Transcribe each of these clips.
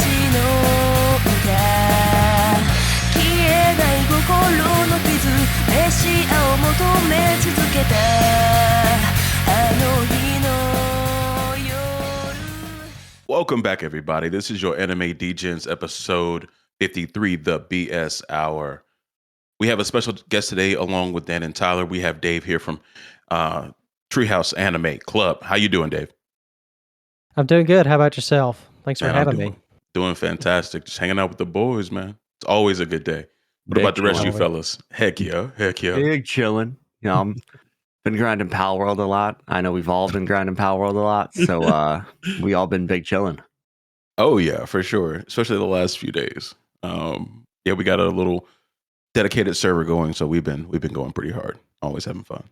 の歌消えない心の傷メシアを求め続けたあの日の夜 Welcome back, everybody. This is your Anime Degens episode 53, the BS Hour. We have a special guest today along with Dan and Tyler. We have Dave here from Treehouse Anime Club. How you doing, Dave? I'm doing good. How about yourself? Thanks for having me. Doing fantastic. Just hanging out with the boys, man. It's always a good day. What about the rest of you fellas? Heck yeah. Big chilling. You know, been grinding Pal World a lot. I know we've all been grinding Pal World a lot. So we all been big chilling. Oh yeah, for sure. Especially the last few days. Yeah, we got a little dedicated server going, so we've been going pretty hard. Always having fun.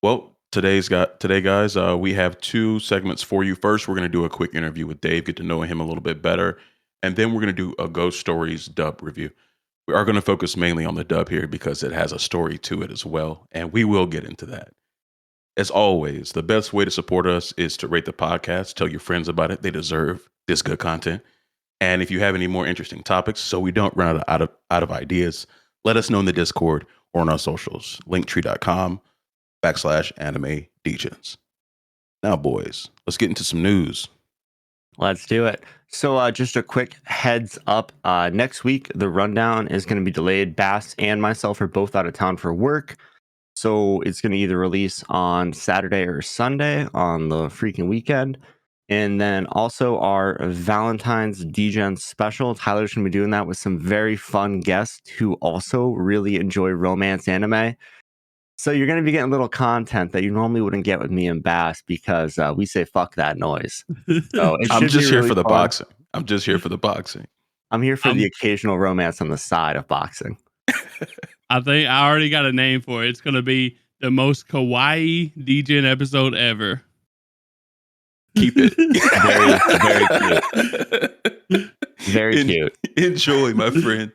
Well, today, guys, we have two segments for you. First, we're going to do a quick interview with Dave, get to know him a little bit better, and then we're going to do a Ghost Stories dub review. We are going to focus mainly on the dub here because it has a story to it as well, and we will get into that. As always, the best way to support us is to rate the podcast, tell your friends about it. They deserve this good content. And if you have any more interesting topics, so we don't run out of ideas, let us know in the Discord or on our socials, linktree.com/Anime Degens. Now, boys, let's get into some news. Let's do it. So just a quick heads up. Next week, the rundown is going to be delayed. Bass and myself are both out of town for work. So it's going to either release on Saturday or Sunday on the freaking weekend. And then also our Valentines Degen special. Tyler's going to be doing that with some very fun guests who also really enjoy romance anime. So you're going to be getting a little content that you normally wouldn't get with me and Bass because we say fuck that noise. So I'm just here for the boxing. I'm just here for the boxing. I'm here for the occasional romance on the side of boxing. I think I already got a name for it. It's going to be the most kawaii Degen episode ever. Keep it. Very cute. Very cute. Enjoy, my friend.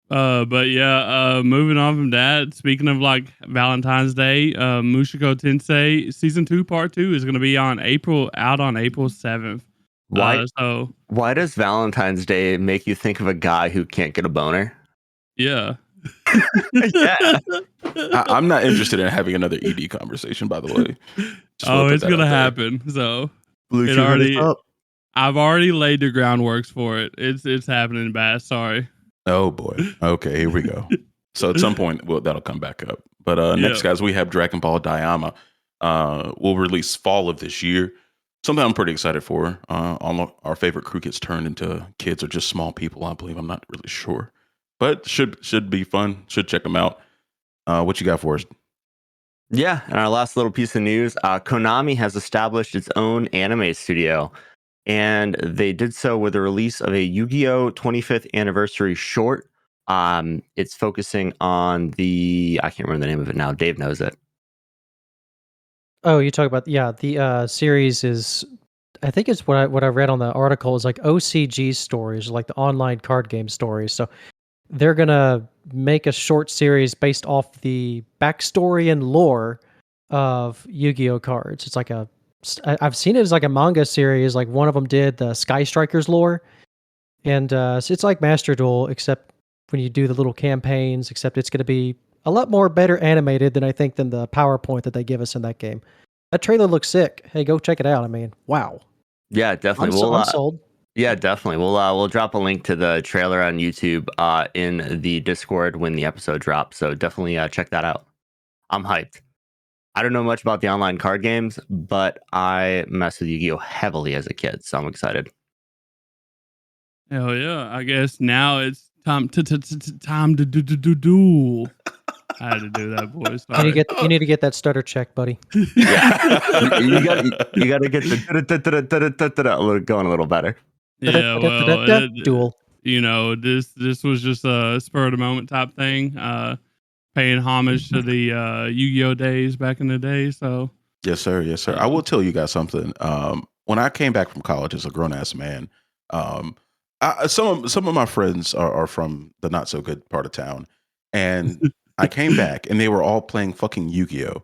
But yeah, moving on from that, speaking of like Valentine's Day, Mushoku Tensei Season 2 Part 2 is going to be out on April 7th. Why does Valentine's Day make you think of a guy who can't get a boner? Yeah. Yeah. I'm not interested in having another ED conversation, by the way. It's going to happen. So I've already laid the groundworks for it. It's happening, Bass. Sorry. Oh boy. Okay, here we go. So at some point, that'll come back up. But next, guys, we have Dragon Ball Daima. Will release fall of this year. Something I'm pretty excited for. All our favorite crew gets turned into kids or just small people, I believe. I'm not really sure. But should be fun. Should check them out. What you got for us? Yeah, and our last little piece of news, Konami has established its own anime studio. And they did so with the release of a Yu-Gi-Oh! 25th anniversary short. It's focusing on I can't remember the name of it now. Dave knows it. Oh, you talk about the series is, I think it's what I read on the article is like OCG stories, like the online card game stories. So they're gonna make a short series based off the backstory and lore of Yu-Gi-Oh! Cards. It's like I've seen it as like a manga series. Like one of them did the Sky Strikers lore, and so it's like Master Duel, except when you do the little campaigns. Except it's going to be a lot more better animated than the PowerPoint that they give us in that game. That trailer looks sick. Hey, go check it out. I mean, wow. Yeah, definitely. I'm sold. Yeah, definitely. We'll drop a link to the trailer on YouTube in the Discord when the episode drops. So definitely check that out. I'm hyped. I don't know much about the online card games, but I messed with Yu-Gi-Oh! Heavily as a kid, so I'm excited. Hell yeah. I guess now it's time to duel. I had to do that, boys. You need to get that stutter check, buddy. Yeah. you got to get the going a little better. Yeah, well, duel. You know, this was just a spur of the moment type thing. Paying homage to the Yu-Gi-Oh! Days back in the day. So yes, sir. I will tell you guys something. When I came back from college as a grown ass man, some of my friends are from the not so good part of town, and I came back and they were all playing fucking Yu-Gi-Oh!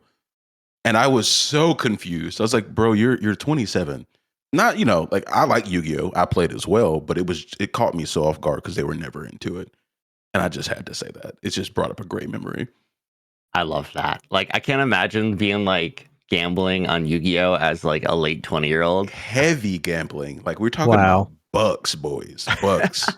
And I was so confused. I was like, bro, you're 27. not, like I like Yu-Gi-Oh. I played as well, but it caught me so off guard because they were never into it. And I just had to say that. It just brought up a great memory. I love that. Like, I can't imagine being like gambling on Yu-Gi-Oh as like a late 20-year-old. Heavy gambling. Like we're talking Wow. about bucks, boys. Bucks.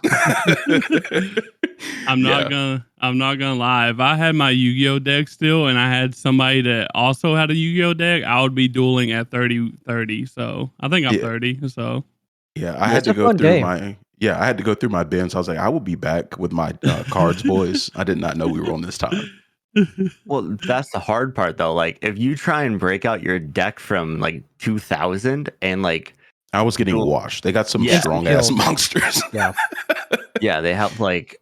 I'm not gonna lie. If I had my Yu-Gi-Oh deck still and I had somebody that also had a Yu-Gi-Oh deck, I would be dueling at 30. So I think I'm 30. So Yeah, I had to go through I had to go through my bins. I was like, I will be back with my cards, boys. I did not know we were on this time. Well, that's the hard part though. Like, if you try and break out your deck from like 2000 and like I was getting washed. They got some strong ass monsters. Yeah. Yeah, they have like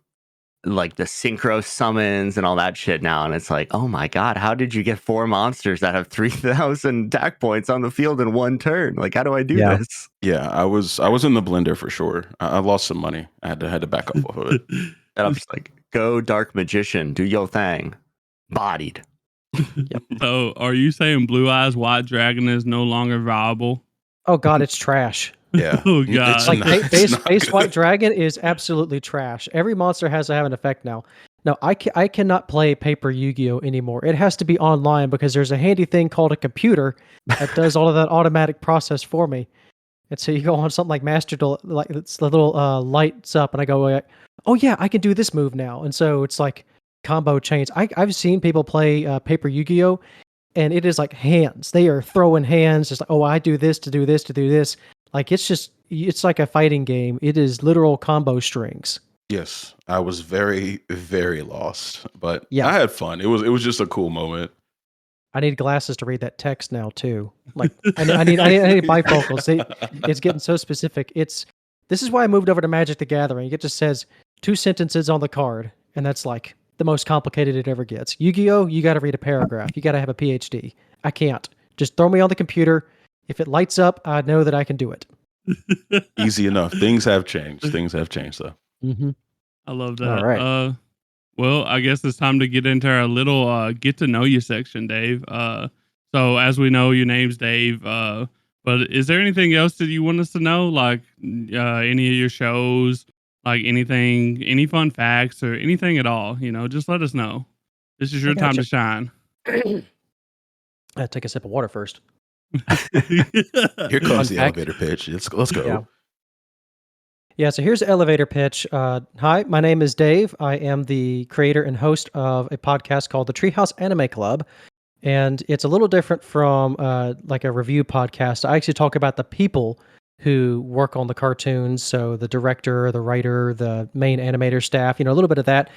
the synchro summons and all that shit now, and it's like, oh my god, how did you get 4 monsters that have 3,000 attack points on the field in one turn? Like, how do I do this? Yeah, I was in the blender for sure. I lost some money. I had to back up off of it. And I'm just like, go Dark Magician, do your thing. Bodied. So are you saying Blue Eyes White Dragon is no longer viable? Oh god, it's trash. Yeah. Oh god. It's Like not- base White Dragon is absolutely trash. Every monster has to have an effect now. No, I cannot play paper Yu-Gi-Oh anymore. It has to be online because there's a handy thing called a computer that does all of that automatic process for me. And so you go on something like Master Duel, like it's the little lights up, and I go, like, oh yeah, I can do this move now. And so it's like combo chains. I've seen people play paper Yu-Gi-Oh, and it is like hands. They are throwing hands. It's like, oh, I do this to do this to do this. Like it's like a fighting game. It is literal combo strings. Yes, I was very, very lost, but Yeah. I had fun. It was just a cool moment. I need glasses to read that text now too. Like I need bifocals. It's getting so specific. This is why I moved over to Magic the Gathering. It just says 2 sentences on the card, and that's like the most complicated it ever gets. Yu-Gi-Oh, you got to read a paragraph. You got to have a PhD. I can't. Just throw me on the computer. If it lights up, I know that I can do it. Easy enough. Things have changed. Things have changed though. Mm-hmm. I love that. All right. Well, I guess it's time to get into our little get to know you section, Dave. So as we know, your name's Dave. But is there anything else that you want us to know, like any of your shows, like anything, any fun facts or anything at all? Just let us know. This is your time to shine. Take a sip of water first. Here comes the fact. elevator pitch. Let's go. Yeah. Yeah, so here's the elevator pitch. Hi, my name is Dave. I am the creator and host of a podcast called the Treehouse Anime Club. And it's a little different from like a review podcast. I actually talk about the people who work on the cartoons. So the director, the writer, the main animator staff, a little bit of that.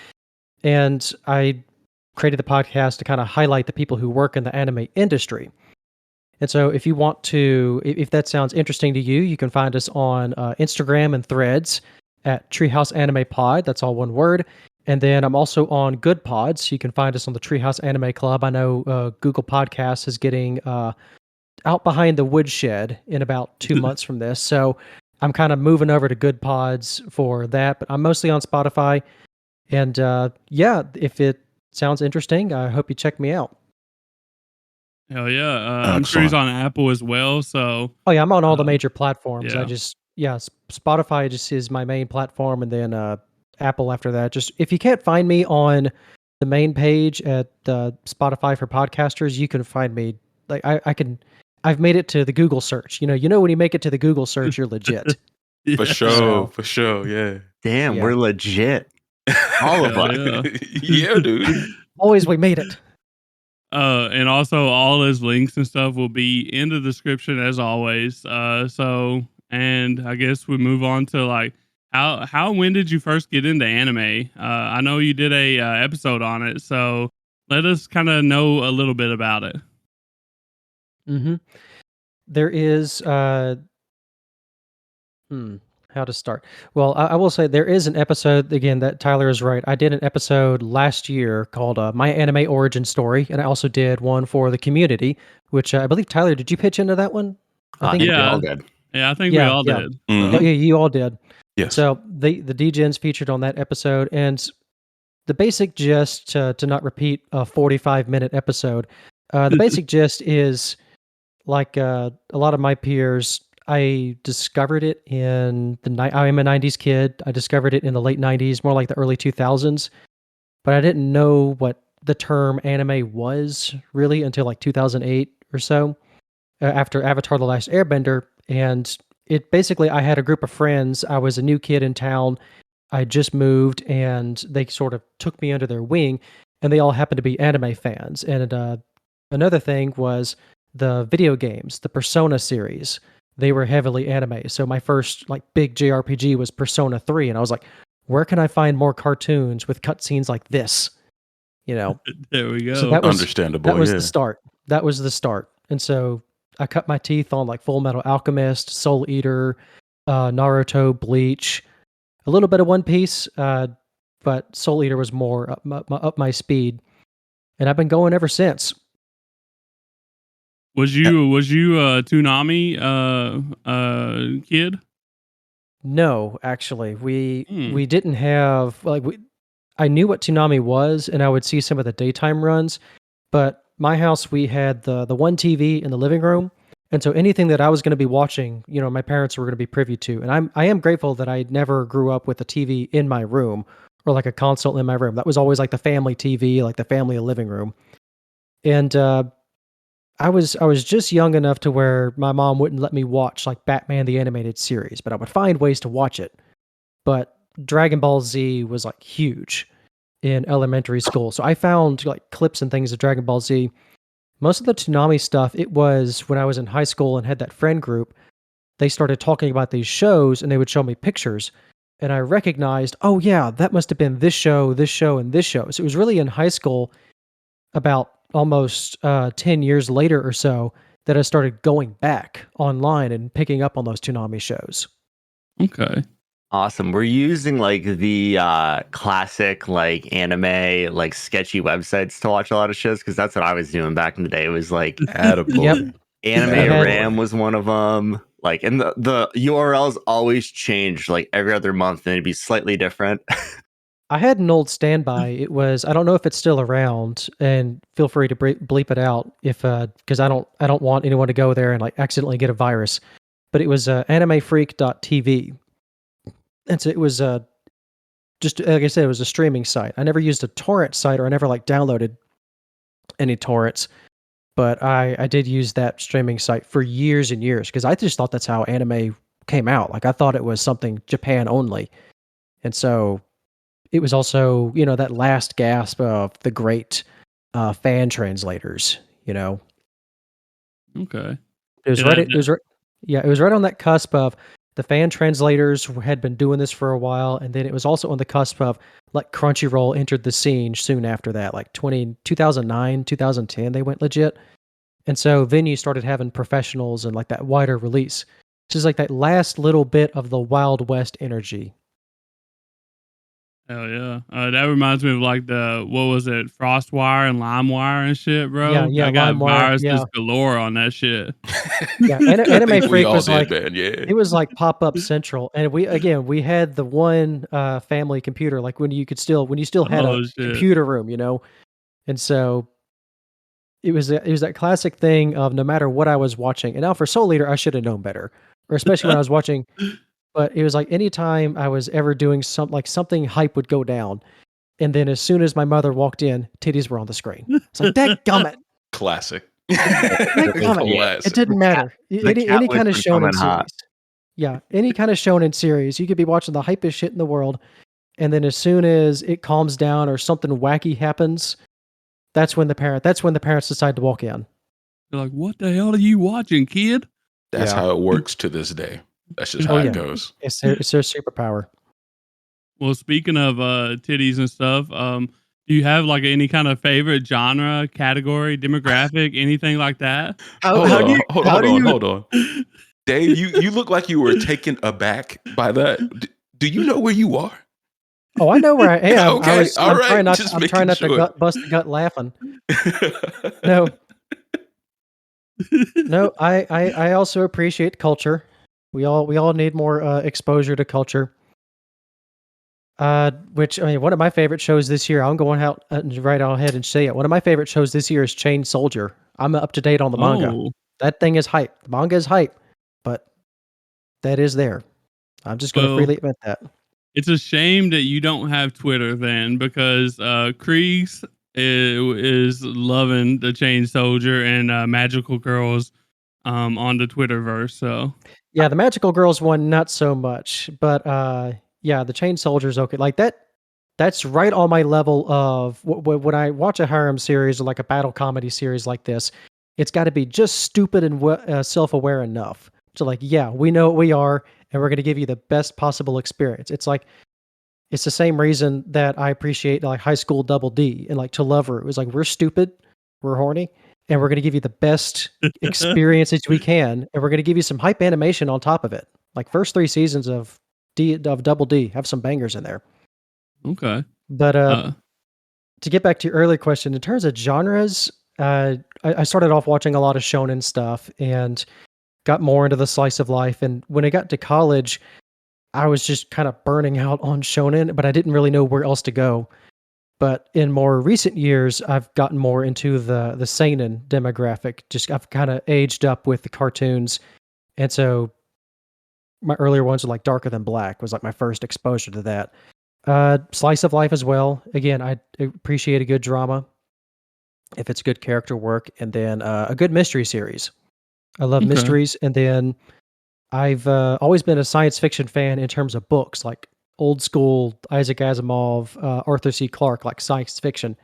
And I created the podcast to kind of highlight the people who work in the anime industry. And so if you want to, if that sounds interesting to you, you can find us on Instagram and Threads at Treehouse Anime Pod. That's all one word. And then I'm also on GoodPods. You can find us on the Treehouse Anime Club. I know Google Podcasts is getting out behind the woodshed in about 2 months from this. So I'm kind of moving over to GoodPods for that. But I'm mostly on Spotify. And yeah, if it sounds interesting, I hope you check me out. Hell yeah. I'm sure he's on Apple as well. So oh yeah, I'm on all the major platforms. Yeah. Spotify just is my main platform, and then Apple after that. Just if you can't find me on the main page at Spotify for podcasters, you can find me. Like I've made it to the Google search. When you make it to the Google search, you're legit. For sure. Yeah. Damn, Yeah. we're legit. All of us. Yeah. Yeah, dude. Always we made it. And also all his links and stuff will be in the description as always. And I guess we move on to like when did you first get into anime? I know you did a episode on it, so let us kind of know a little bit about it. Mm-hmm. There is how to start. Well, I will say there is an episode, again, that Tyler is right. I did an episode last year called My Anime Origin Story, and I also did one for the community, which I believe, Tyler, did you pitch into that one? I think we Yeah. all did. Yeah, I think we all Yeah. did. Mhm. Oh, yeah, you all did. Yes. So the Degens featured on that episode, and the basic gist, to not repeat a 45-minute episode, the basic gist is like a lot of my peers, I discovered it in I am a 90s kid. I discovered it in the late 90s, more like the early 2000s, but I didn't know what the term anime was really until like 2008 or so, after Avatar: The Last Airbender. And it basically, I had a group of friends. I was a new kid in town. I just moved, and they sort of took me under their wing, and they all happened to be anime fans. And another thing was the video games, the Persona series. They were heavily anime. So my first like big JRPG was Persona 3, and I was like, where can I find more cartoons with cutscenes like this? You know. There we go. So that was Understandable. that was yeah. the start. That was the start. And so I cut my teeth on like Full Metal Alchemist, Soul Eater, Naruto, Bleach, a little bit of One Piece, but Soul Eater was more up my speed, and I've been going ever since. Was you a Toonami kid? No, actually, we Hmm. we didn't have I knew what Toonami was, and I would see some of the daytime runs, but my house, we had the one TV in the living room, and so anything that I was going to be watching, my parents were going to be privy to. And I am grateful that I never grew up with a TV in my room or like a console in my room. That was always like the family TV, like the family living room. And I was just young enough to where my mom wouldn't let me watch like Batman the animated series, but I would find ways to watch it. But Dragon Ball Z was like huge in elementary school. So I found like clips and things of Dragon Ball Z. Most of the Toonami stuff, it was when I was in high school and had that friend group. They started talking about these shows, and they would show me pictures, and I recognized, oh yeah, that must have been this show, and this show. So it was really in high school, about almost 10 years later or so, that I started going back online and picking up on those Toonami shows. Okay. Awesome. We're using like the classic like anime like sketchy websites to watch a lot of shows, because that's what I was doing back in the day. It was like Attaboy. Yep. Anime Yeah. Ram was one of them. Like, and the URLs always changed like every other month, and it'd be slightly different. I had an old standby. It was, I don't know if it's still around, and feel free to bleep it out if because I don't want anyone to go there and like accidentally get a virus. But it was animefreak.tv. And so it was just like I said, it was a streaming site. I never used a torrent site, or I never like downloaded any torrents, but I did use that streaming site for years and years, because I just thought that's how anime came out. Like I thought it was something Japan only. And so it was also, that last gasp of the great fan translators, Okay. It was Yeah, right. It was right on that cusp of the fan translators had been doing this for a while, and then it was also on the cusp of like Crunchyroll entered the scene soon after that, like 2009, 2010, they went legit. And so then you started having professionals and like that wider release. It's just like that last little bit of the Wild West energy. Hell yeah. That reminds me of like what was it, Frostwire and LimeWire and shit, bro. Yeah, I got LimeWire, viruses yeah. galore on that shit. Yeah, I Anime think we Freak all was did, like, man. Yeah. it was like pop-up central. And we had the one family computer, like when you still had Oh a shit. computer room, And so it was that classic thing of no matter what I was watching. And now for Soul Eater, I should have known better, or especially when I was watching. But it was like anytime I was ever doing something hype would go down, and then as soon as my mother walked in, titties were on the screen. It's like, dadgummit. Classic. It didn't matter. Any kind of shonen series. Yeah, any kind of shonen series, you could be watching the hypest shit in the world, and then as soon as it calms down or something wacky happens, that's when the parents decide to walk in. You're like, what the hell are you watching, kid? That's Yeah. how it works to this day. That's just how Oh, it yeah. goes. It's their superpower. Well, speaking of titties and stuff, do you have like any kind of favorite genre, category, demographic, anything like that? Hold on. Dave, you look like you were taken aback by that. Do you know where you are? Oh, I know where I am. Okay, I'm right, trying not, just I'm making trying not sure. to bust the gut laughing. No. No, I also appreciate culture. We all need more exposure to culture. Which, I mean, one of my favorite shows this year, I'm going out right on ahead and say it. One of my favorite shows this year is Chain Soldier. I'm up to date on the manga. Oh, That thing is hype. The manga is hype, but that is there. I'm just going to Well, freely admit that. it's a shame that you don't have Twitter then, because Kreese is loving the Chain Soldier and Magical Girls on the Twitterverse. So Yeah, the Magical Girls one, not so much. But yeah, the Chain Soldier's okay. Like that's right on my level of when I watch a harem series or like a battle comedy series like this, it's got to be just stupid and self-aware enough to like, yeah, we know what we are, and we're going to give you the best possible experience. It's like it's the same reason that I appreciate like High School Double D and like To Love Her. It was like we're stupid, we're horny, and we're going to give you the best experiences we can, and we're going to give you some hype animation on top of it. Like first 3 seasons of Double D have some bangers in there. okay. But to get back to your earlier question, in terms of genres, I started off watching a lot of shonen stuff and got more into the slice of life. And when I got to college, I was just kind of burning out on shonen, but I didn't really know where else to go. But in more recent years, I've gotten more into the seinen demographic. Just I've kind of aged up with the cartoons, and so my earlier ones are like Darker Than Black was like my first exposure to that. Slice of life as well. Again, I appreciate a good drama if it's good character work, and then a good mystery series. I love Okay. mysteries, and then I've always been a science fiction fan in terms of books, like old school Isaac Asimov, Arthur C. Clarke, like science fiction.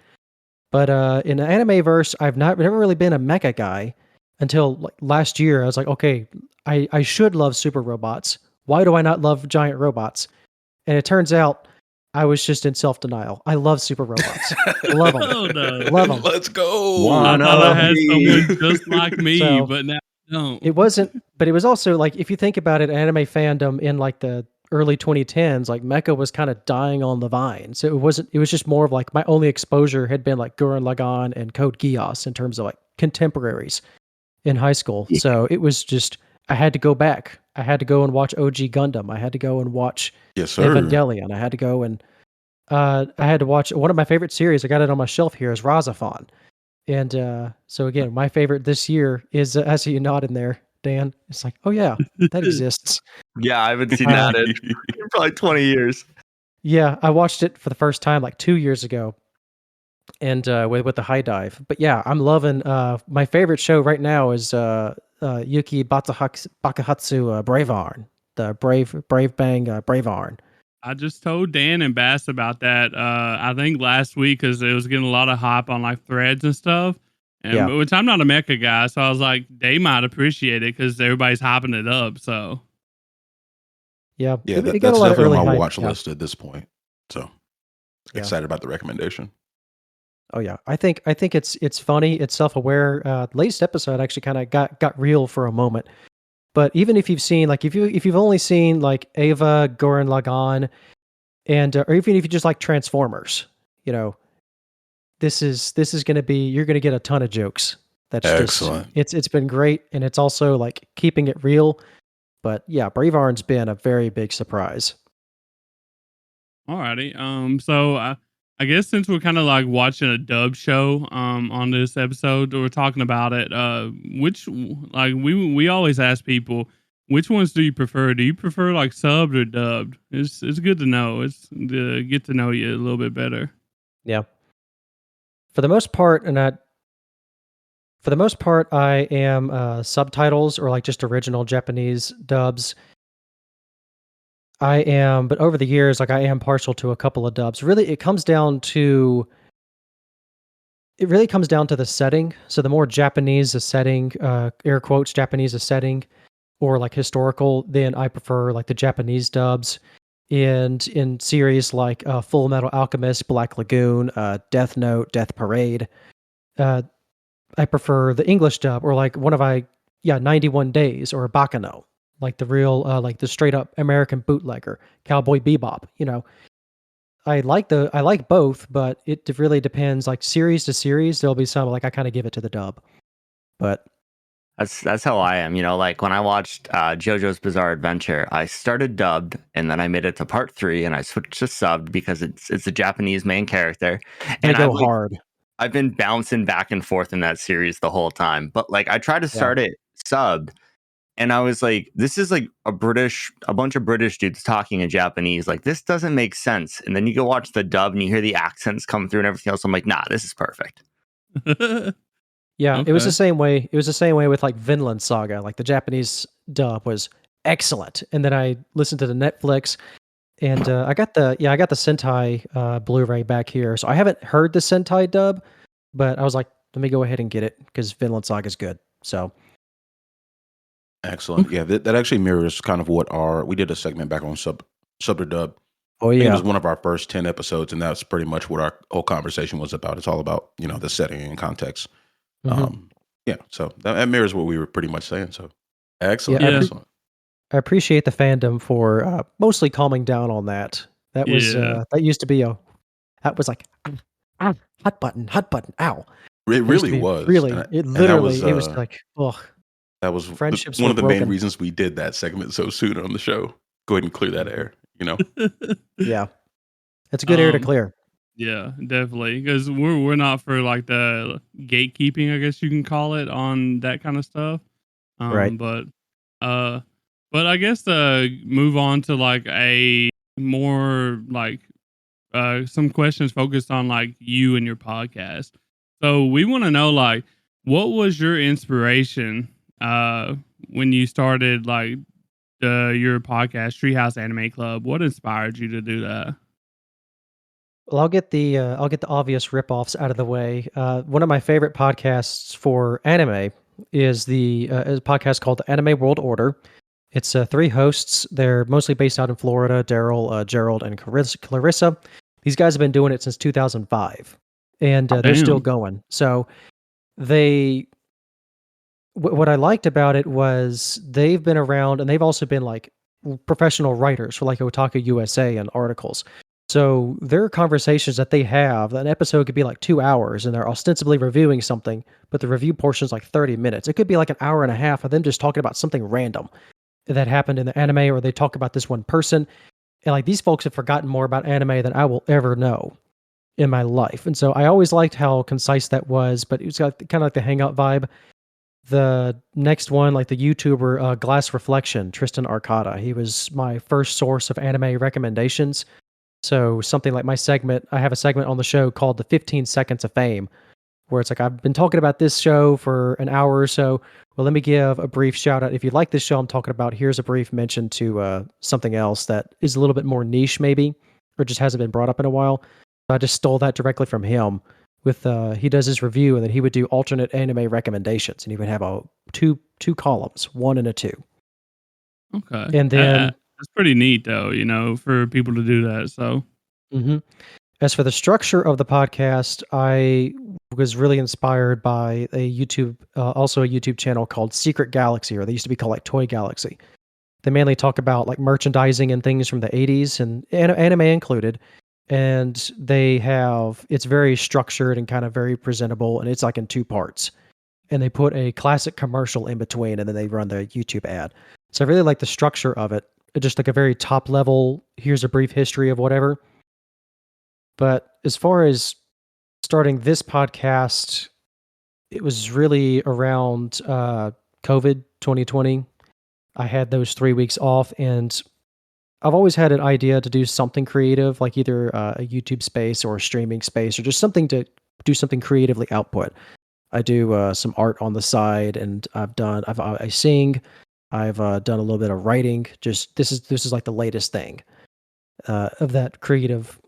But in the anime verse, I've never really been a mecha guy until like last year. I was like, okay, I should love super robots. Why do I not love giant robots? And it turns out I was just in self denial. I love super robots. Love them. Oh no. Love them. Let's go. I One thought I of had me. someone just like me, So, but now I don't. It wasn't, but it was also like if you think about it, anime fandom in like the early 2010s, like mecha was kind of dying on the vine. So it wasn't. It was just more of like my only exposure had been like Gurren Lagann and Code Geass in terms of like contemporaries in high school. Yeah. So it was just I had to go back. I had to go and watch OG Gundam. I had to go and watch Yes, sir. Evangelion. I had to go and I had to watch one of my favorite series. I got it on my shelf here is Razafon. And so again, my favorite this year is I see you nod in there, Dan. It's like, oh yeah, that exists. Yeah, I haven't seen that in probably 20 years. Yeah, I watched it for the first time like 2 years ago, and with the high dive. But yeah, I'm loving. My favorite show right now is Yuki Bakahatsu Brave Arn, the Brave Bang Brave Arn. I just told Dan and Bass about that. I think last week because it was getting a lot of hype on like threads and stuff. And Yeah. which I'm not a mecha guy, so I was like, they might appreciate it because everybody's hyping it up. So Yeah, Yeah, it got that's a lot of definitely early on my hype. watch Yeah. list at this point. So Yeah. excited about the recommendation. Oh yeah, I think it's funny. It's self aware. Latest episode actually kind of got real for a moment. But even if you've seen like if you've only seen like Ava, Gurren Lagann, and or even if you just like Transformers, you know, this is going to be you're going to get a ton of jokes. That's Excellent. just it's been great, and it's also like keeping it real. But yeah, Brave Arn's been a very big surprise. alrighty. So I guess since we're kind of like watching a dub show on this episode, we're talking about it. Which like we always ask people, which ones do you prefer? Do you prefer like subbed or dubbed? It's good to know. It's to get to know you a little bit better. Yeah. For the most part, I am subtitles or like just original Japanese dubs. But over the years, like I am partial to a couple of dubs. Really, it really comes down to the setting. So the more Japanese the setting, air quotes Japanese the setting, or like historical, then I prefer like the Japanese dubs. And in series like Full Metal Alchemist, Black Lagoon, Death Note, Death Parade, I prefer the English dub or like 91 Days or Bakano, like the real like the straight up American bootlegger, Cowboy Bebop. You know, I like both, but it really depends. Like series to series, there'll be some like I kind of give it to the dub, but That's how I am. You know, like when I watched JoJo's Bizarre Adventure, I started dubbed and then I made it to part 3 and I switched to subbed because it's a Japanese main character. they And go hard. I've been bouncing back and forth in that series the whole time. But like I tried to start it subbed And I was like, this is like a bunch of British dudes talking in Japanese. Like, this doesn't make sense. And then you go watch the dub and you hear the accents come through and everything else. I'm like, nah, this is perfect. Yeah, it was the Okay. same way. It was the same way with like Vinland Saga. Like the Japanese dub was excellent, and then I listened to the Netflix, and I got the Sentai Blu-ray back here. So I haven't heard the Sentai dub, but I was like, let me go ahead and get it because Vinland Saga is good. So Excellent. Yeah, that actually mirrors kind of what we did a segment back on sub to dub. oh I think it yeah, was one of our first 10 episodes, and that's pretty much what our whole conversation was about. It's all about, the setting and context. Mhm. Yeah, so that mirrors what we were pretty much saying. So excellent, yeah. Yeah. excellent. I appreciate the fandom for mostly calming down on that. That was Yeah. that used to be that was like hot button, ow. It That used to really be was, really, it and that was literally, it was like, ugh, that was friendships one were of the main broken. reasons we did that segment so soon on the show. Go ahead and clear that air. Yeah, it's a good air to Um, clear. Yeah, definitely. Because we're not for like the gatekeeping, I guess you can call it, on that kind of stuff. Right. But uh, but I guess move on to like a more like some questions focused on like you and your podcast. So we want to know like what was your inspiration when you started like your podcast Treehouse Anime Club? What inspired you to do that? Well, I'll get the obvious ripoffs out of the way. One of my favorite podcasts for anime is is a podcast called the Anime World Order. It's three hosts. They're mostly based out in Florida. Daryl, Gerald, and Clarissa. These guys have been doing it since 2005, and they're still Damn. going. So they, what I liked about it was they've been around, and they've also been like professional writers for like Otaku USA and articles. So their conversations that they have, an episode could be like 2 hours, and they're ostensibly reviewing something, but the review portion is like 30 minutes. It could be like an hour and a half of them just talking about something random that happened in the anime, or they talk about this one person. And like these folks have forgotten more about anime than I will ever know in my life. And so I always liked how concise that was, but it was got kind of like the hangout vibe. The next one, like the YouTuber Glass Reflection, Tristan Arcata, he was my first source of anime recommendations. So something like my segment, I have a segment on the show called the 15 Seconds of Fame, where it's like, I've been talking about this show for an hour or so. Well, let me give a brief shout out. If you like this show I'm talking about, here's a brief mention to something else that is a little bit more niche, maybe, or just hasn't been brought up in a while. So I just stole that directly from him. With he does his review, and then he would do alternate anime recommendations, and he would have two columns, one and a two, Okay. and then That's pretty neat though, for people to do that. So mhm. As for the structure of the podcast, I was really inspired by also a YouTube channel called Secret Galaxy, or they used to be called like Toy Galaxy. They mainly talk about like merchandising and things from the 80s and anime included. And it's very structured and kind of very presentable, and it's like in two parts. And they put a classic commercial in between, and then they run the YouTube ad. So I really like the structure of it. It's just like a very top level, here's a brief history of whatever. But as far as starting this podcast, it was really around COVID 2020. I had those 3 weeks off, and I've always had an idea to do something creative, like either a YouTube space or a streaming space, or just something to do something creatively output. I do some art on the side, and I sing. I've done a little bit of writing. Just this is like the latest thing of that creative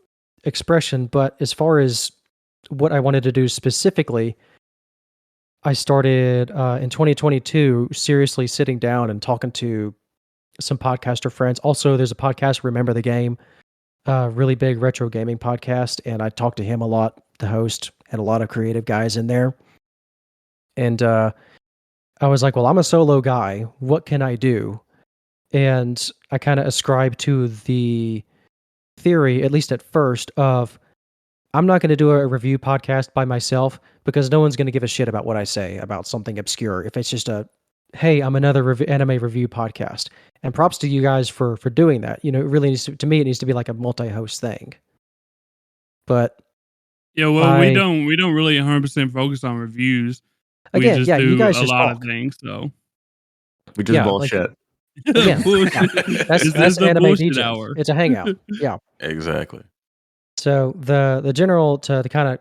expression. But as far as what I wanted to do specifically, I started in 2022 seriously sitting down and talking to some podcaster friends. Also, there's a podcast, Remember the Game, really big retro gaming podcast, and I talked to him a lot, the host, and a lot of creative guys in there. And I was like, well, I'm a solo guy. What can I do? And I kind of ascribed to the theory, at least at first, of I'm not going to do a review podcast by myself because no one's going to give a shit about what I say about something obscure. If it's just hey, I'm another anime review podcast. And props to you guys for doing that. It really needs to me, it needs to be like a multi-host thing. But yeah, well, we don't really 100% focus on reviews. We again, just yeah, you do guys a just lot of talk. things. So We just Yeah, bullshit. Again, Bullshit. that's Is this the Anime bullshit Degens. hour? It's a hangout. Yeah. Exactly. So the general to kind of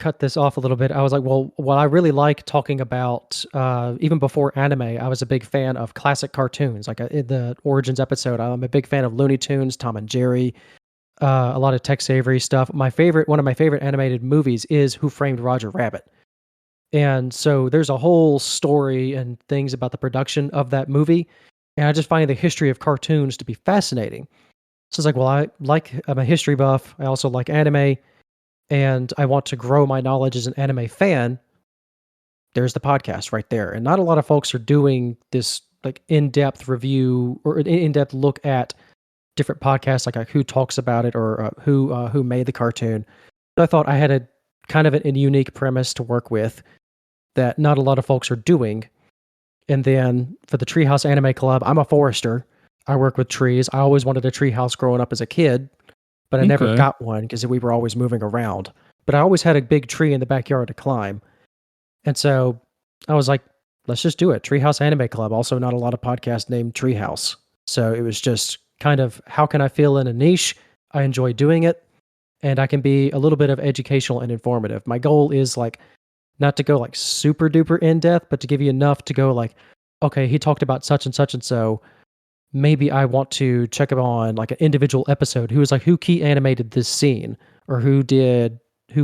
cut this off a little bit, I was like, well, I really like talking about even before anime. I was a big fan of classic cartoons, like in the Origins episode. I'm a big fan of Looney Tunes, Tom and Jerry, a lot of Tex Avery stuff. One of my favorite animated movies is Who Framed Roger Rabbit. And so there's a whole story and things about the production of that movie. And I just find the history of cartoons to be fascinating. So it's like, well, I'm a history buff. I also like anime, and I want to grow my knowledge as an anime fan. There's the podcast right there. And not a lot of folks are doing this like in-depth review or an in-depth look at different podcasts, like who talks about it or who made the cartoon. But I thought I had a kind of a unique premise to work with that not a lot of folks are doing. And then for the Treehouse Anime Club, I'm a forester. I work with trees. I always wanted a tree house growing up as a kid, but I never Okay. got one because we were always moving around. But I always had a big tree in the backyard to climb. And so I was like, let's just do it. Treehouse Anime Club. Also, not a lot of podcasts named Treehouse. So it was just kind of how can I fill in a niche? I enjoy doing it, and I can be a little bit of educational and informative. My goal is like not to go like super duper in depth, but to give you enough to go like, okay, he talked about such and such and so. Maybe I want to check up on like an individual episode. Who key animated this scene, or who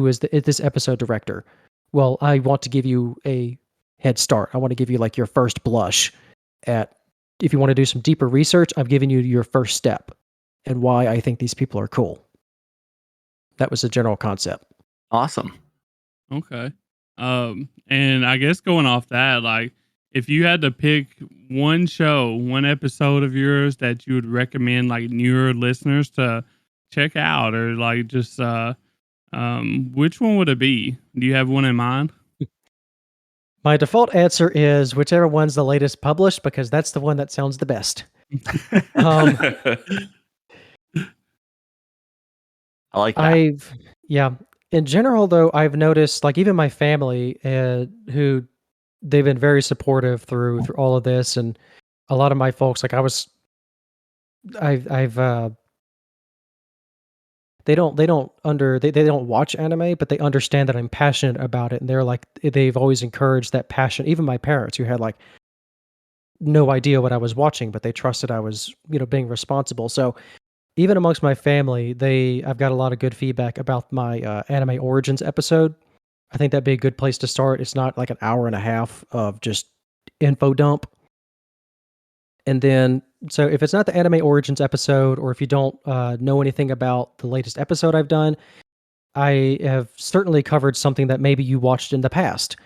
is this episode director? Well, I want to give you a head start. I want to give you like your first blush at, if you want to do some deeper research, I've given you your first step and why I think these people are cool. That was the general concept. Awesome. Okay. And I guess going off that, like, if you had to pick one show, one episode of yours that you would recommend like newer listeners to check out, or like just which one would it be? Do you have one in mind? My default answer is whichever one's the latest published, because that's the one that sounds the best. Um, I like that. Yeah. In general, though, I've noticed, like, even my family, who they've been very supportive through all of this, and a lot of my folks, like, they don't watch anime, but they understand that I'm passionate about it, and they're like, they've always encouraged that passion. Even my parents, who had like no idea what I was watching, but they trusted I was, being responsible. So even amongst my family, I've got a lot of good feedback about my Anime Origins episode. I think that'd be a good place to start. It's not like an hour and a half of just info dump. And then, so if it's not the Anime Origins episode, or if you don't know anything about the latest episode I've done, I have certainly covered something that maybe you watched in the past.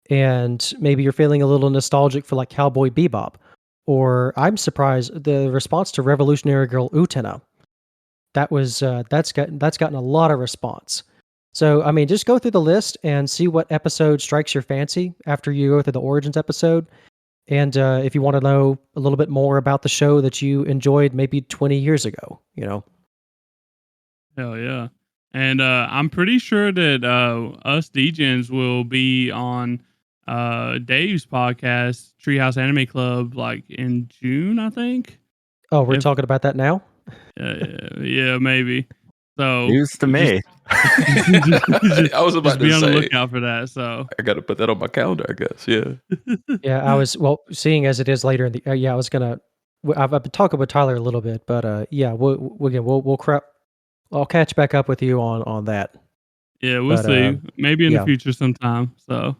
And maybe you're feeling a little nostalgic for like Cowboy Bebop. Or I'm surprised the response to Revolutionary Girl Utena. That's gotten a lot of response. So I mean, just go through the list and see what episode strikes your fancy after you go through the Origins episode. And if you want to know a little bit more about the show that you enjoyed maybe 20 years ago, Hell yeah. And I'm pretty sure that us Degens will be on Dave's podcast, Treehouse Anime Club, like in June, I think. Oh, we're talking about that now? Yeah, maybe. So News to me. I was about just be to on the say, lookout for that. So I got to put that on my calendar, I guess. Yeah. Yeah, seeing as it is later in the, I was gonna, I've been talking with Tyler a little bit, but yeah, I'll catch back up with you on that. yeah, we'll But, see. Maybe in the yeah. future sometime. So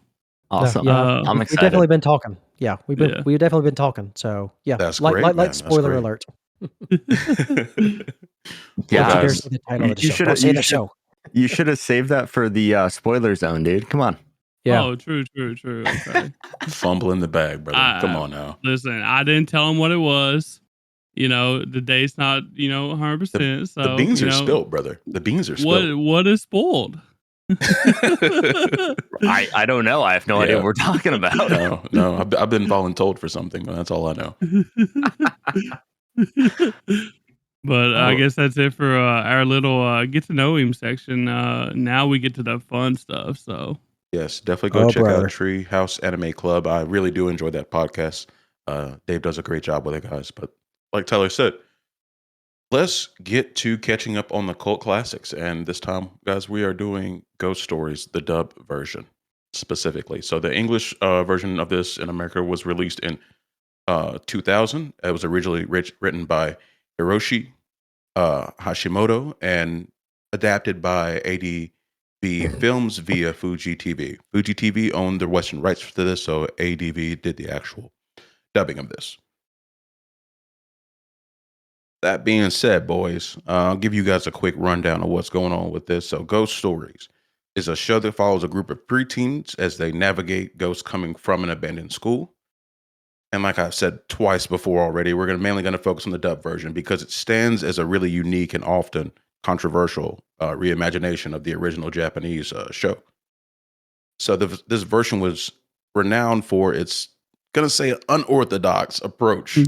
Awesome. Yeah, I'm we've excited. definitely been talking. Yeah, we've Yeah. definitely been talking. So yeah, That's great, man. That's spoiler great. alert. Yeah, Don't you dare guys, say the title of the you show. should Don't say the show. You should have saved that for the spoiler zone, dude. Come on. Yeah. Oh, true. Okay. fumbling the bag, brother. Come on now. Listen, I didn't tell him what it was. The date's not, 100%. So The beans you are know, spilled, brother. The beans are spilled. What is spoiled? I don't know. I have no idea what we're talking about. No. I've been voluntold for something, but that's all I know. But I guess that's it for our little get to know him section. Now we get to the fun stuff. So Yes, definitely go check out Treehouse Anime Club. I really do enjoy that podcast. Dave does a great job with it, guys. But like Tyler said, let's get to catching up on the cult classics. And this time, guys, we are doing Ghost Stories, the dub version specifically. So the English version of this in America was released in 2000. It was originally written by Hiroshi Hashimoto and adapted by ADV Films via Fuji TV. Fuji TV owned the Western rights to this, so ADV did the actual dubbing of this. That being said, boys, I'll give you guys a quick rundown of what's going on with this. So, Ghost Stories is a show that follows a group of preteens as they navigate ghosts coming from an abandoned school. And like I've said twice before already, we're mainly going to focus on the dub version because it stands as a really unique and often controversial reimagination of the original Japanese show. So this version was renowned for its, going to say, unorthodox approach,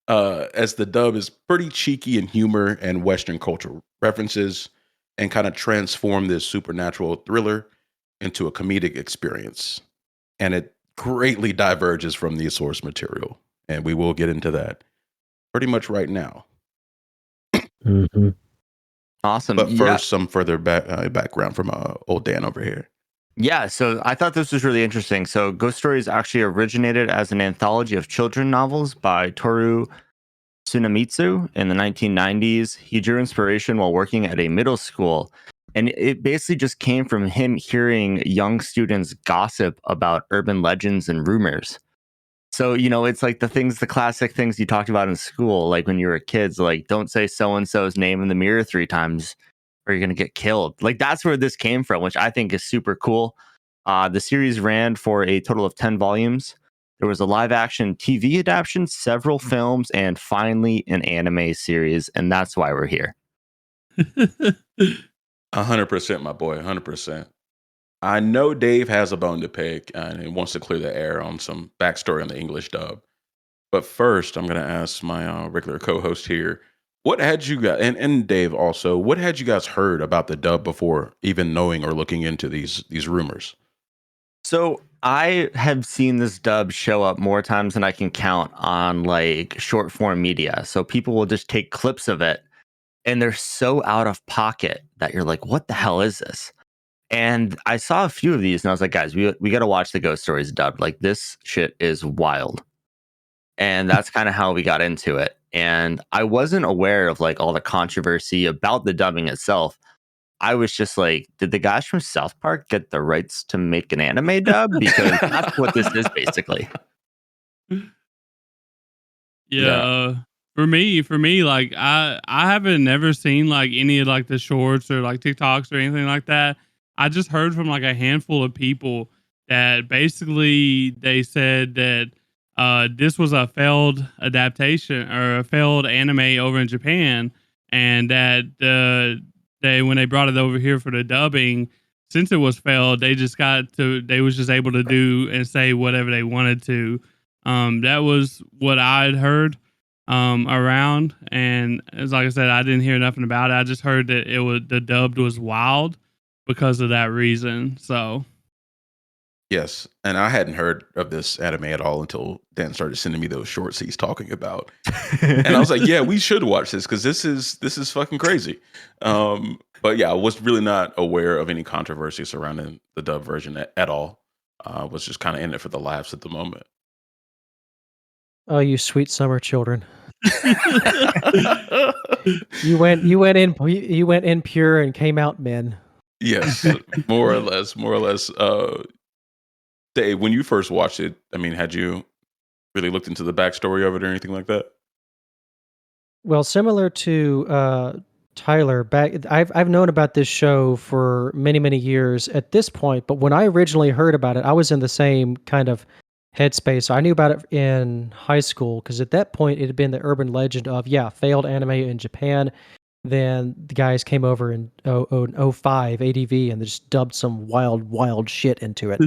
as the dub is pretty cheeky in humor and Western cultural references and kind of transformed this supernatural thriller into a comedic experience. And it greatly diverges from the source material. And we will get into that pretty much right now. Mm-hmm. Awesome. But first, some further background from old Dan over here. Yeah, so I thought this was really interesting. So Ghost Stories actually originated as an anthology of children novels by Toru Tsunamitsu in the 1990s. He drew inspiration while working at a middle school, and it basically just came from him hearing young students gossip about urban legends and rumors. So, it's like the classic things you talked about in school, like when you were kids, like don't say so-and-so's name in the mirror 3 times or you're going to get killed. Like that's where this came from, which I think is super cool. The series ran for a total of 10 volumes. There was a live action TV adaptation, several films, and finally an anime series. And that's why we're here. 100%, my boy, 100%. I know Dave has a bone to pick and he wants to clear the air on some backstory on the English dub. But first, I'm going to ask my regular co-host here, what had you guys, and Dave also, what had you guys heard about the dub before even knowing or looking into these rumors? So I have seen this dub show up more times than I can count on like short form media. So people will just take clips of it and they're so out of pocket that you're like, what the hell is this? And I saw a few of these and I was like, guys, we got to watch the Ghost Stories dub. Like this shit is wild. And that's kind of how we got into it. And I wasn't aware of like all the controversy about the dubbing itself. I was just like, did the guys from South Park get the rights to make an anime dub? Because that's what this is basically. Yeah. For me, like I haven't never seen like any of like the shorts or like TikToks or anything like that. I just heard from like a handful of people that basically they said that this was a failed adaptation or a failed anime over in Japan, and that they when they brought it over here for the dubbing, since it was failed, they was just able to do and say whatever they wanted to. That was what I'd heard around, and as like I said, I didn't hear nothing about it. I just heard that the dubbed was wild because of that reason. So Yes, and I hadn't heard of this anime at all until Dan started sending me those shorts he's talking about, and I was like, "Yeah, we should watch this because this is fucking crazy." But yeah, I was really not aware of any controversy surrounding the dub version at all. I was just kind of in it for the laughs at the moment. Oh, you sweet summer children! You went in pure and came out men. Yes, more or less. Dave, when you first watched it, I mean, had you really looked into the backstory of it or anything like that? Well, similar to Tyler, I've known about this show for many years at this point. But when I originally heard about it, I was in the same kind of headspace. I knew about it in high school because at that point it had been the urban legend of failed anime in Japan. Then the guys came over in 05 ADV and they just dubbed some wild shit into it.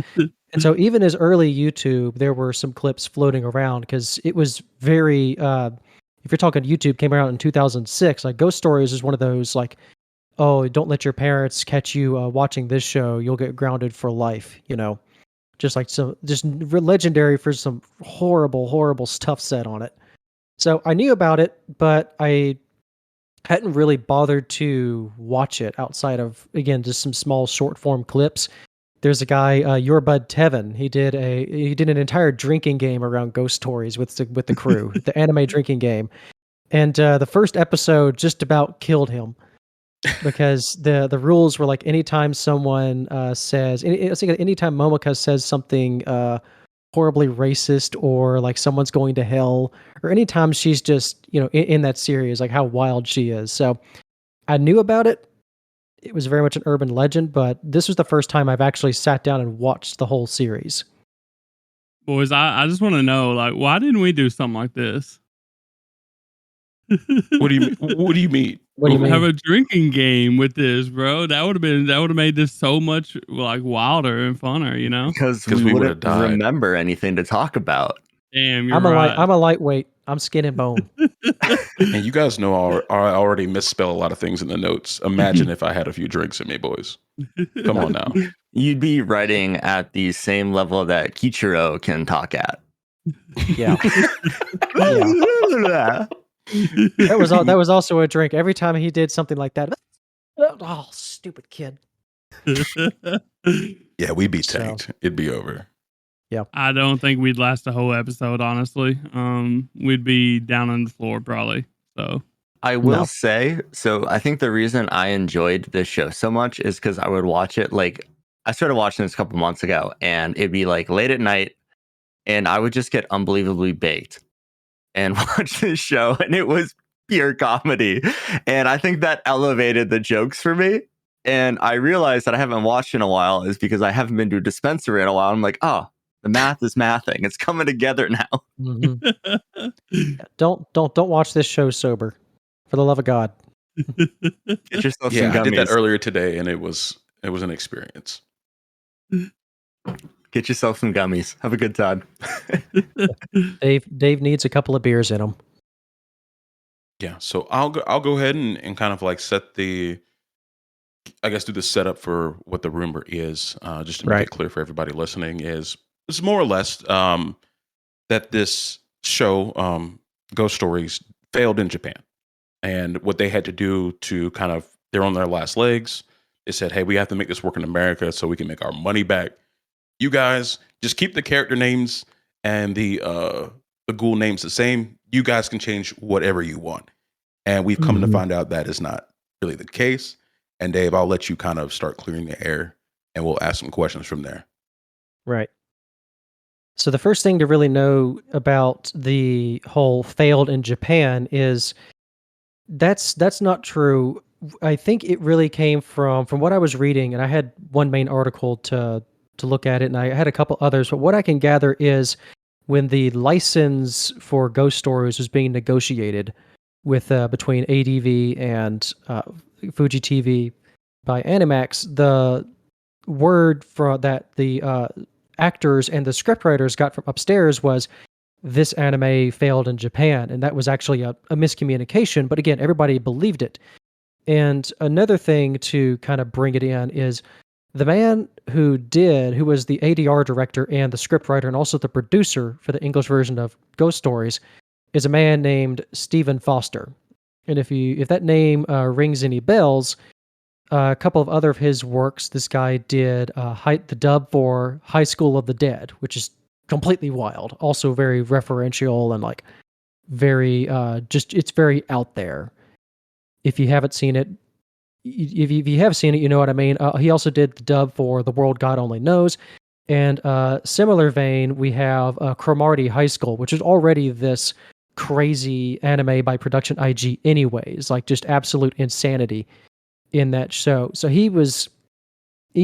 And so even as early YouTube, there were some clips floating around because it was very, if you're talking YouTube came around in 2006, like Ghost Stories is one of those like, oh, don't let your parents catch you watching this show. You'll get grounded for life, just like some just legendary for some horrible stuff said on it. So I knew about it, but I hadn't really bothered to watch it outside of, again, just some small short form clips. There's a guy, Your Bud Tevin. He did an entire drinking game around ghost stories with the crew, the anime drinking game, and the first episode just about killed him because the rules were like anytime someone says, anytime Momika says something horribly racist or like someone's going to hell, or anytime she's just in that series, like how wild she is. So I knew about it. It was very much an urban legend, but this was the first time I've actually sat down and watched the whole series. Boys, I just want to know, like, why didn't we do something like this? What do you mean? What do you mean? What do you mean? Have a drinking game with this, bro. That would have made this so much like wilder and funner, you know? Because we we would've wouldn't died. remember anything to talk about. Damn, you're I'm right. a lightweight. I'm skin and bone. And you guys know I already misspell a lot of things in the notes. Imagine if I had a few drinks in me, boys. Come on now. You'd be writing at the same level that Kichiro can talk at. Yeah. That was also a drink. Every time he did something like that, oh, stupid kid. Yeah, we'd be So- tanked. It'd be over. I don't think we'd last a whole episode, honestly. We'd be down on the floor probably. So I will No. say, so I think the reason I enjoyed this show so much is because I would watch it. Like, I started watching this a couple months ago, and it'd be like late at night, and I would just get unbelievably baked and watch this show, and it was pure comedy. And I think that elevated the jokes for me. And I realized that I haven't watched in a while is because I haven't been to a dispensary in a while. I'm like, oh, the math is mathing. It's coming together now. Mhm. Don't watch this show sober, for the love of God. Get yourself Yeah, some I did that gummies. earlier today, and it was an experience. Get yourself some gummies. Have a good time. Dave needs a couple of beers in him. Yeah, so I'll go ahead and kind of like set the, I guess, do the setup for what the rumor is, just to make Right. it clear for everybody listening. Is it's more or less that this show, Ghost Stories, failed in Japan, and what they had to do to kind of, they're on their last legs. They said, "Hey, we have to make this work in America so we can make our money back. You guys just keep the character names and the ghoul names the same. You guys can change whatever you want." And we've come to Mhm. find out that is not really the case. And Dave, I'll let you kind of start clearing the air, and we'll ask some questions from there. Right. So the first thing to really know about the whole failed in Japan is that's not true. I think it really came from what I was reading, and I had one main article to look at it, and I had a couple others. But what I can gather is when the license for Ghost Stories was being negotiated with between ADV and Fuji TV by Animax, the word for that the actors and the scriptwriters got from upstairs was this anime failed in Japan, and that was actually a miscommunication. But again, everybody believed it. And another thing to kind of bring it in is the man who was the ADR director and the scriptwriter and also the producer for the English version of Ghost Stories, is a man named Stephen Foster. And if that name rings any bells, a couple of other of his works, this guy did the dub for High School of the Dead, which is completely wild. Also very referential and like very it's very out there. If you haven't seen it, if you have seen it, you know what I mean. He also did the dub for The World God Only Knows. And similar vein, we have Cromartie High School, which is already this crazy anime by Production IG anyways, like just absolute insanity in that show. So he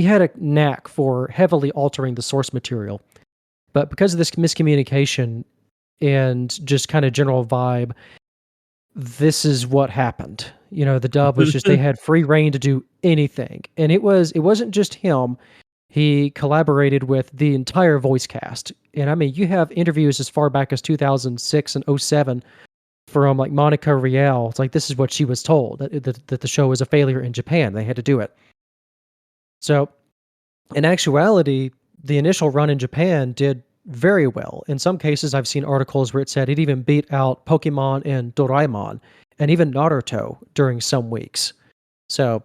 had a knack for heavily altering the source material. But because of this miscommunication and just kind of general vibe, this is what happened. The dub was just they had free reign to do anything. And it wasn't just him. He collaborated with the entire voice cast. And I mean, you have interviews as far back as 2006 and 2007 from like Monica Rial. It's like, this is what she was told, that the show was a failure in Japan. They had to do it. So in actuality, the initial run in Japan did very well. In some cases, I've seen articles where it said it even beat out Pokemon and Doraemon and even Naruto during some weeks. So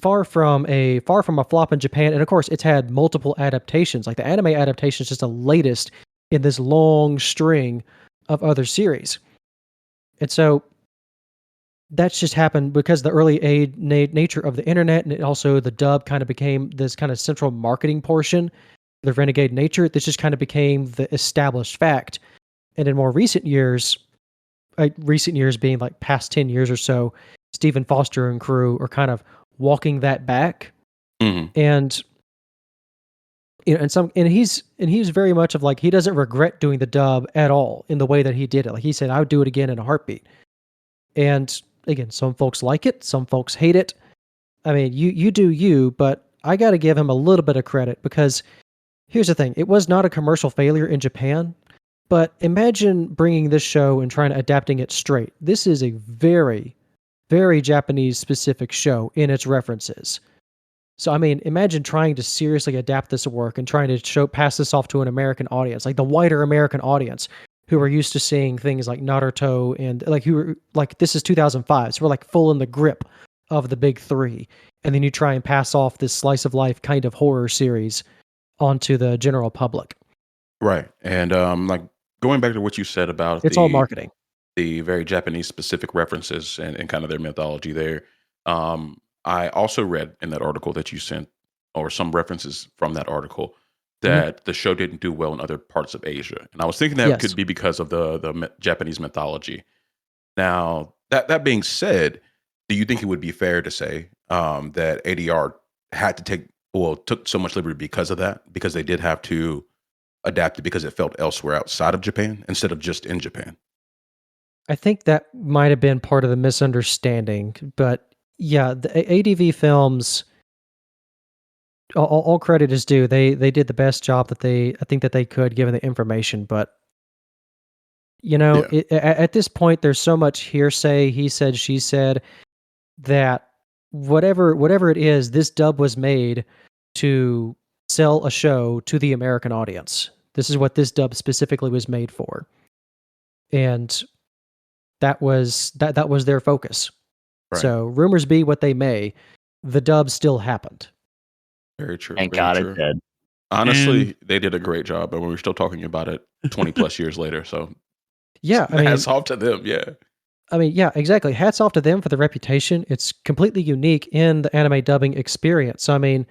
far from a flop in Japan, and of course, it's had multiple adaptations. Like the anime adaptation is just the latest in this long string of other series, and so that's just happened because the early nature of the internet, and also the dub kind of became this kind of central marketing portion. The renegade nature, this just kind of became the established fact. And in more recent years being like past 10 years or so, Stephen Foster and crew are kind of walking that back. Mhm. And and he's very much of like, he doesn't regret doing the dub at all in the way that he did it. Like he said, I would do it again in a heartbeat. And again, some folks like it, some folks hate it. I mean, you do you, but I got to give him a little bit of credit because here's the thing. It was not a commercial failure in Japan, but imagine bringing this show and trying to adapting it straight. This is a very, very Japanese specific show in its references. So, I mean, imagine trying to seriously adapt this work and trying to pass this off to an American audience, like the wider American audience who are used to seeing things like Naruto and this is 2005. So we're like full in the grip of the big three. And then you try and pass off this slice of life kind of horror series onto the general public. Right. And like going back to what you said about It's all marketing. the very Japanese specific references and kind of their mythology there. I also read in that article that you sent, or some references from that article, that the show didn't do well in other parts of Asia. And I was thinking that Yes. could be because of the Japanese mythology. Now, that being said, do you think it would be fair to say that ADR took so much liberty because of that? Because they did have to adapt it because it felt elsewhere outside of Japan instead of just in Japan? I think that might have been part of the misunderstanding, but yeah, the ADV films, all credit is due. They did the best job that I think that they could given the information, but Yeah. at this point, there's so much hearsay, he said, she said, that whatever it is, this dub was made to sell a show to the American audience. This is what this dub specifically was made for. And that was their focus. Right. So rumors be what they may, the dub still happened. Very true. Thank very God true. it did. Honestly, they did a great job, and we're still talking about it 20 plus years later. So Yeah, I mean, hats off to them. Yeah. yeah, exactly. Hats off to them for the reputation. It's completely unique in the anime dubbing experience. So, I mean,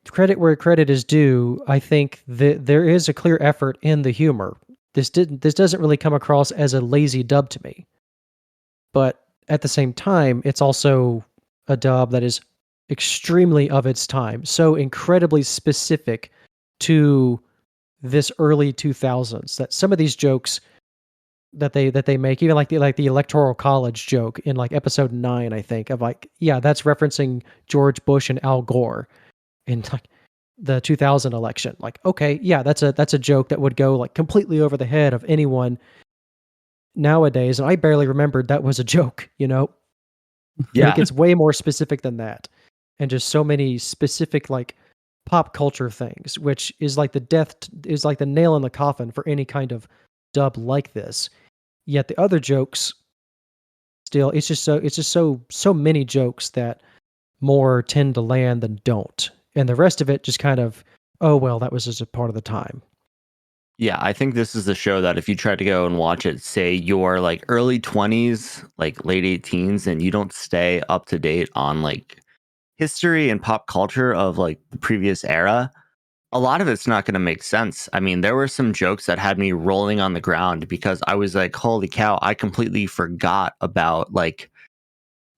credit where credit is due. I think that there is a clear effort in the humor. This doesn't really come across as a lazy dub to me. But at the same time, it's also a dub that is extremely of its time, so incredibly specific to this early 2000s that some of these jokes that they make, even like the electoral college joke in like episode 9, I think, of like, yeah, that's referencing George Bush and Al Gore in like the 2000 election. Like, okay, yeah, that's a joke that would go like completely over the head of anyone nowadays, and I barely remembered that was a joke, And Yeah. it gets way more specific than that, and just so many specific like pop culture things, which is like is like the nail in the coffin for any kind of dub like this. Yet the other jokes, still, it's just so many jokes that more tend to land than don't, and the rest of it just kind of, oh well, that was just a part of the time. Yeah, I think this is a show that if you try to go and watch it, say you're like early 20s, like late 18s, and you don't stay up to date on like history and pop culture of like the previous era, a lot of it's not going to make sense. I mean, there were some jokes that had me rolling on the ground because I was like, holy cow, I completely forgot about like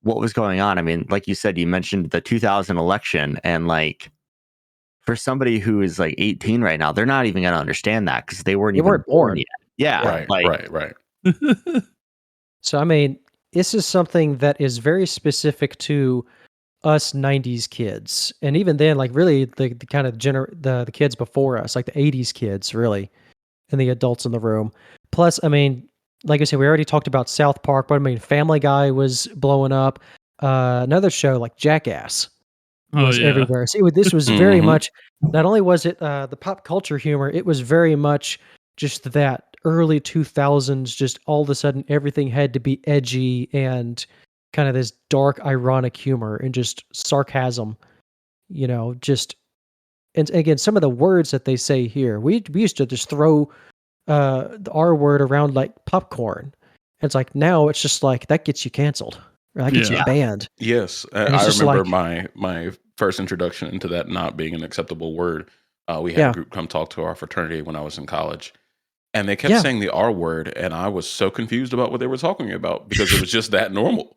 what was going on. I mean, like you said, you mentioned the 2000 election, and like for somebody who is like 18 right now, they're not even going to understand that because they weren't even born yet. Yeah. Right. Like, Right. So I mean, this is something that is very specific to us 90s kids, and even then, like really the kind of the kids before us, like the 80s kids, really, and the adults in the room. Plus, I mean, like I said, we already talked about South Park, but I mean, Family Guy was blowing up. Another show like Jackass Oh was yeah. everywhere. See, this was very Mhm. much. Not only was it the pop culture humor, it was very much just that early 2000s. Just all of a sudden, everything had to be edgy and kind of this dark, ironic humor and just sarcasm. Just and again, some of the words that they say here, we used to just throw the R word around like popcorn. It's like now it's just like that gets you canceled or that gets you Yeah. banned. Yes, And it's I just remember like, my first introduction into that not being an acceptable word. We had a yeah, group come talk to our fraternity when I was in college, and they kept yeah, saying the R word, and I was so confused about what they were talking about because it was just that normal.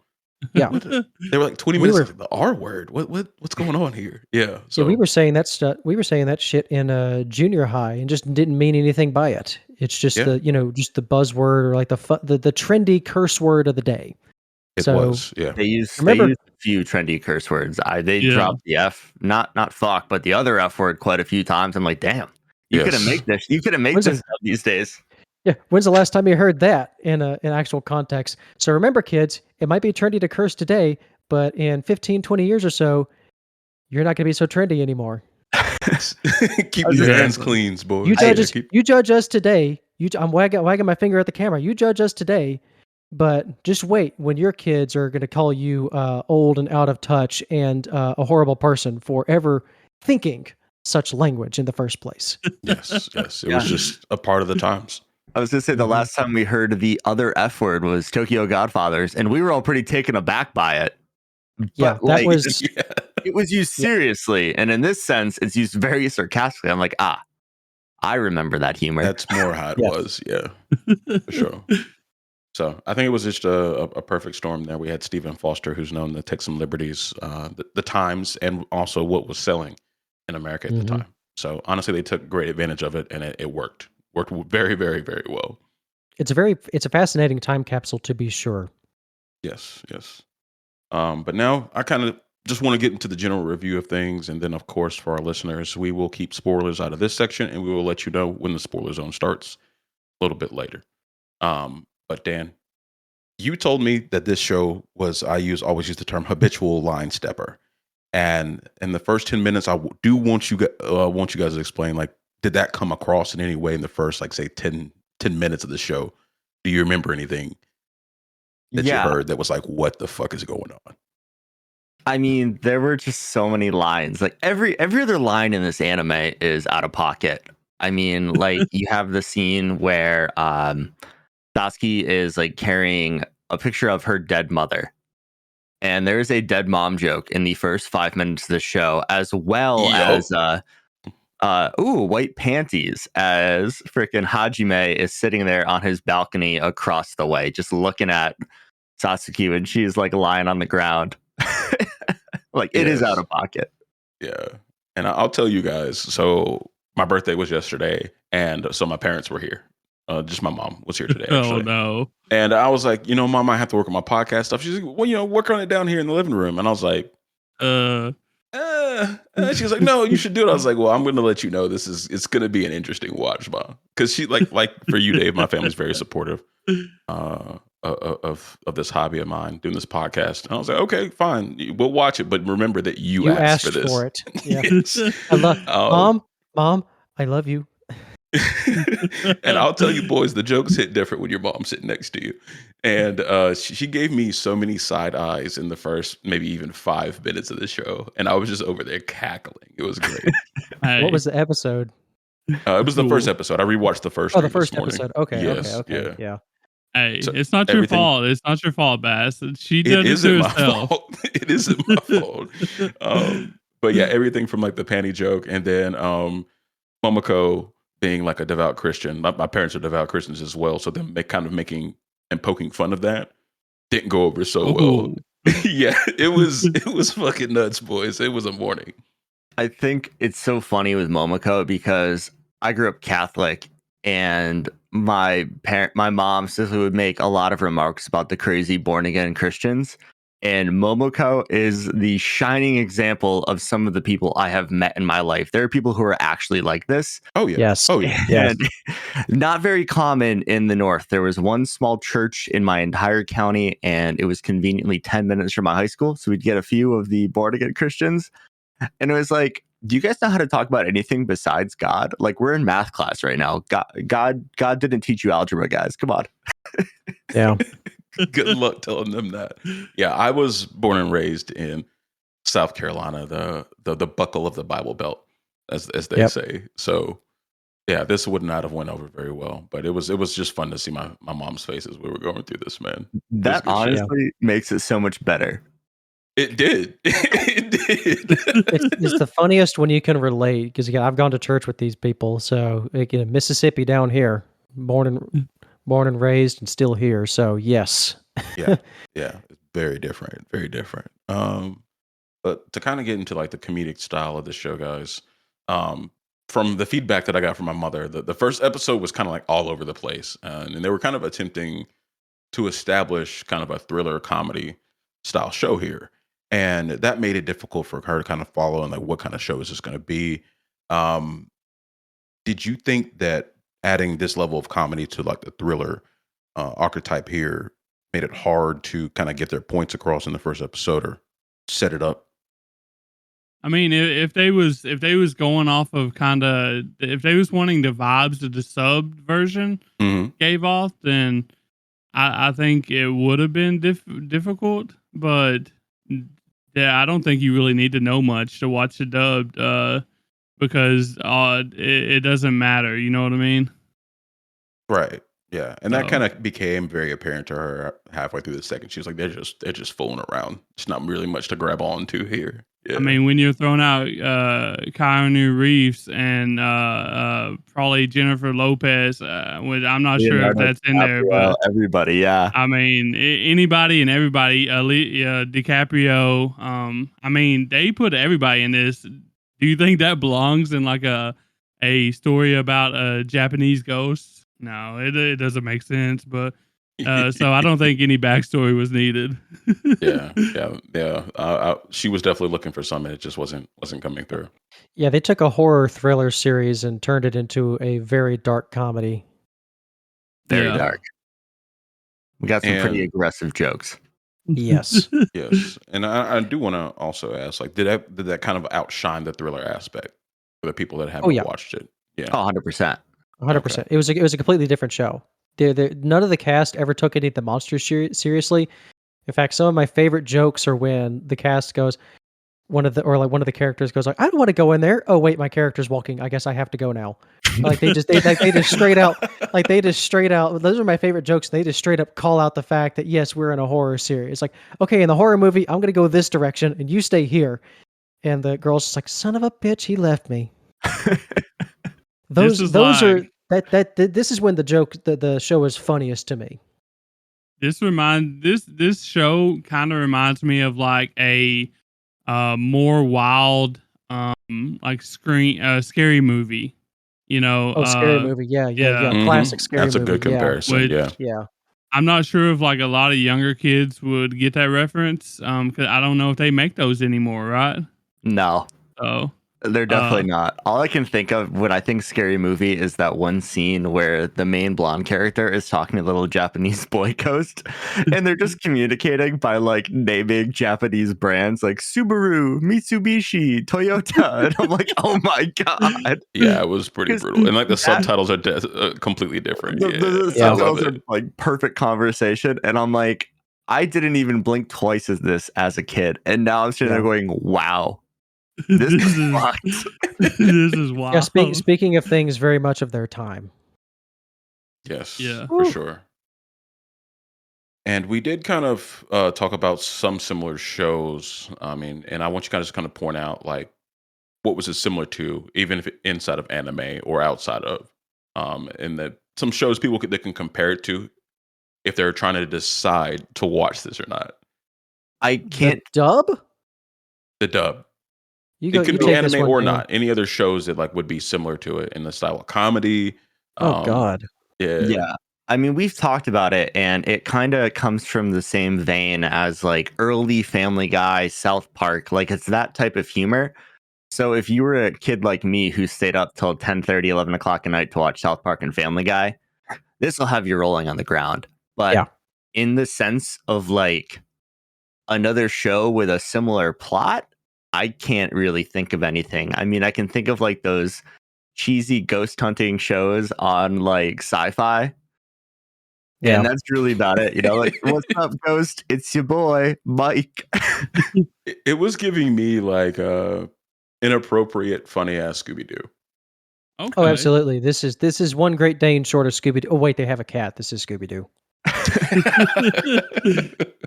yeah. What they were like 20 We minutes. I were was like, the R word. What's going on here? Yeah. yeah, we So were saying that stuff. We were saying that shit in junior high and just didn't mean anything by it. It's just yeah, just the buzzword or like the trendy curse word of the day. it So was. Yeah. They use remember, a few trendy curse words. They Yeah. dropped the F, not fuck, but the other F word quite a few times. I'm like, damn, you couldn't Yes. make this. You couldn't make When's this it- stuff these days. yeah, when's the last time you heard that in actual context? So remember, kids, it might be trendy to curse today, but in 15, 20 years or so, you're not going to be so trendy anymore. Keep was your just hands saying, clean, boys. You judge Yeah, us. You judge us today. I'm wagging my finger at the camera. You judge us today, but just wait when your kids are going to call you old and out of touch and a horrible person for ever thinking such language in the first place. yes. It Yeah. was just a part of the times. I was gonna say the Mhm. last time we heard the other F word was Tokyo Godfathers, and we were all pretty taken aback by it. Yeah, But that like, was Yeah. it was used Yeah. seriously, and in this sense, it's used very sarcastically. I'm like, I remember that humor. That's more how it Yes. was. Yeah, for sure. So I think it was just a perfect storm there. We had Stephen Foster, who's known to take some liberties, the times, and also what was selling in America at the Mhm. time. So honestly, they took great advantage of it, and it worked. Worked very, very, very well. It's a fascinating time capsule to be sure. Yes. But now I kind of just want to get into the general review of things, and then of course for our listeners, we will keep spoilers out of this section, and we will let you know when the spoiler zone starts a little bit later. But Dan, you told me that this show was always use the term habitual line stepper, and in the first 10 minutes, do want want you guys to explain, like, did that come across in any way in the first, like, say 10 minutes of the show? Do you remember anything that you Yeah, heard that was like, what the fuck is going on? I mean, there were just so many lines. Like every other line in this anime is out of pocket. I mean, like you have the scene where Sasuke is like carrying a picture of her dead mother. And there's a dead mom joke in the first 5 minutes of the show, as well as white panties, as freaking Hajime is sitting there on his balcony across the way, just looking at Sasuke, and she's like lying on the ground. Like it is out Yes. of pocket. Yeah. And I'll tell you guys. So my birthday was yesterday, and so my parents were here. Just my mom was here today, Oh actually. no. And I was like, Mom, I have to work on my podcast stuff. She's like, well, work on it down here in the living room. And I was like, she was like, no, you should do it. I was like, well, I'm going to let you know it's going to be an interesting watch, Mom. Because she like for you, Dave, my family's very supportive of this hobby of mine, doing this podcast. And I was like, okay, fine, we'll watch it, but remember that you asked for this. it. Yeah. Yes. I love Mom, I love you. And I'll tell you, boys, the jokes hit different when your mom's sitting next to you. And she gave me so many side eyes in the first maybe even 5 minutes of the show, and I was just over there cackling. It was great. What was the episode? It was the first episode. I rewatched the first. Oh, the stream this first morning. episode. Okay, Yes, okay. Yeah. Hey, So it's not your everything- fault. It's not your fault, Bass. She It did it isn't to my herself. fault. It isn't my fault. But yeah, everything from like the panty joke, and then Momoko being like a devout Christian. My parents are devout Christians as well, so them kind of making and poking fun of that didn't go over so well. Ooh. Yeah, it was fucking nuts, boys. It was a morning. I think it's so funny with Momoko because I grew up Catholic, and my mom simply would make a lot of remarks about the crazy born again Christians. And Momoko is the shining example of some of the people I have met in my life. There are people who are actually like this. Oh yeah. Yes. Oh yeah. Yes. And not very common in the North. There was one small church in my entire county, and it was conveniently 10 minutes from my high school. So we'd get a few of the born again Christians. And it was like, do you guys know how to talk about anything besides God? Like, we're in math class right now. God didn't teach you algebra, guys. Come on. Yeah. Good luck telling them that. Yeah, I was born and raised in South Carolina, the buckle of the Bible Belt, as they Yep. say. So yeah, this would not have went over very well. But it was just fun to see my mom's face as we were going through this, man. That good shit. honestly makes it so much better. It did. It did. It's the funniest when you can relate, because again, I've gone to church with these people. So again, Mississippi down here, born and raised, and still here. So yes. Yeah, it's very different, very different. But to kind of get into like the comedic style of the show, guys, from the feedback that I got from my mother, the first episode was kind of like all over the place, and they were kind of attempting to establish kind of a thriller comedy style show here, and that made it difficult for her to kind of follow and like what kind of show is this going to be. Um, did you think that adding this level of comedy to like the thriller archetype here made it hard to kind of get their points across in the first episode or set it up? I mean, if they was going off of kind of, if they was wanting the vibes that the sub version gave off, then I think it would have been difficult. But yeah, I don't think you really need to know much to watch the dubbed, because it doesn't matter. You know what I mean? Right. Yeah. And that So- kind of became very apparent to her halfway through the second. She was like, they're just fooling around. It's not really much to grab onto here. Yeah. I mean, when you're throwing out Keanu Reeves and probably Jennifer Lopez, I'm not sure if Leonardo that's in there, but everybody, yeah. I mean, anybody and everybody, DiCaprio. I mean, they put everybody in this. Do you think that belongs in like a story about a Japanese ghost? No, it doesn't make sense. But so I don't think any backstory was needed. yeah. She was definitely looking for something. It just wasn't coming through. Yeah, they took a horror thriller series and turned it into a very dark comedy. Very Yeah. dark. We got some pretty And- aggressive jokes. Yes. Yes. And I do want to also ask, like, did that kind of outshine the thriller aspect for the people that haven't yeah. watched it? Yeah. Oh, 100%. 100%. It was a completely different show. None of the cast ever took any of the monsters seriously. In fact, some of my favorite jokes are when the cast goes, one of the characters goes like, "I don't want to go in there." Oh wait, my character's walking. I guess I have to go now. Like they just straight out. Those are my favorite jokes. They just straight up call out the fact that yes, we're in a horror series. It's like, okay, in the horror movie, I'm gonna go this direction and you stay here. And the girl's just like, son of a bitch, he left me. Those is are like- this is when the show is funniest to me. This show kind of reminds me of like a more wild like scary movie. You know, Scary movie, yeah, Mhm. classic scary That's a movie. good comparison. Which- Yeah. Yeah. I'm not sure if like a lot of younger kids would get that reference. Because I don't know if they make those anymore, right? No, So they're definitely not. All I can think of when I think scary movie is that one scene where the main blonde character is talking to little Japanese boy ghost, and they're just communicating by like naming Japanese brands like Subaru, Mitsubishi, Toyota, and I'm like, oh my god. Yeah, it was pretty 'Cause brutal. And like the that- subtitles are completely different. The Yeah, I love subtitles are it. like perfect conversation, and I'm like, I didn't even blink twice as this as a kid, and now I'm sitting there going, wow. This is fucked. this is wild. Yeah, speaking of things very much of their time. Yes, Yeah. for sure. And we did kind of talk about some similar shows. I mean, and I want you guys to kind of point out like what was it similar to, even if inside of anime or outside of, and that some shows they can compare it to if they're trying to decide to watch this or not. I can't. The dub? The dub. You go. It could you be take this anime one, or Dan. not. Any other shows that like would be similar to it in the style of comedy. Oh God. Yeah. I mean, we've talked about it, and it kind of comes from the same vein as like early Family Guy, South Park. Like it's that type of humor. So if you were a kid like me who stayed up till 10:30, 11 o'clock at night to watch South Park and Family Guy, this will have you rolling on the ground. But Yeah. in the sense of like another show with a similar plot, I can't really think of anything. I mean, I can think of like those cheesy ghost hunting shows on like sci-fi. Yeah. And that's really about it. You know, like, what's up, Ghost? It's your boy, Mike. It was giving me like inappropriate, funny ass Scooby Doo. Okay. Oh, absolutely. This is one Great Dane short of Scooby Doo. Oh wait, they have a cat. This is Scooby Doo.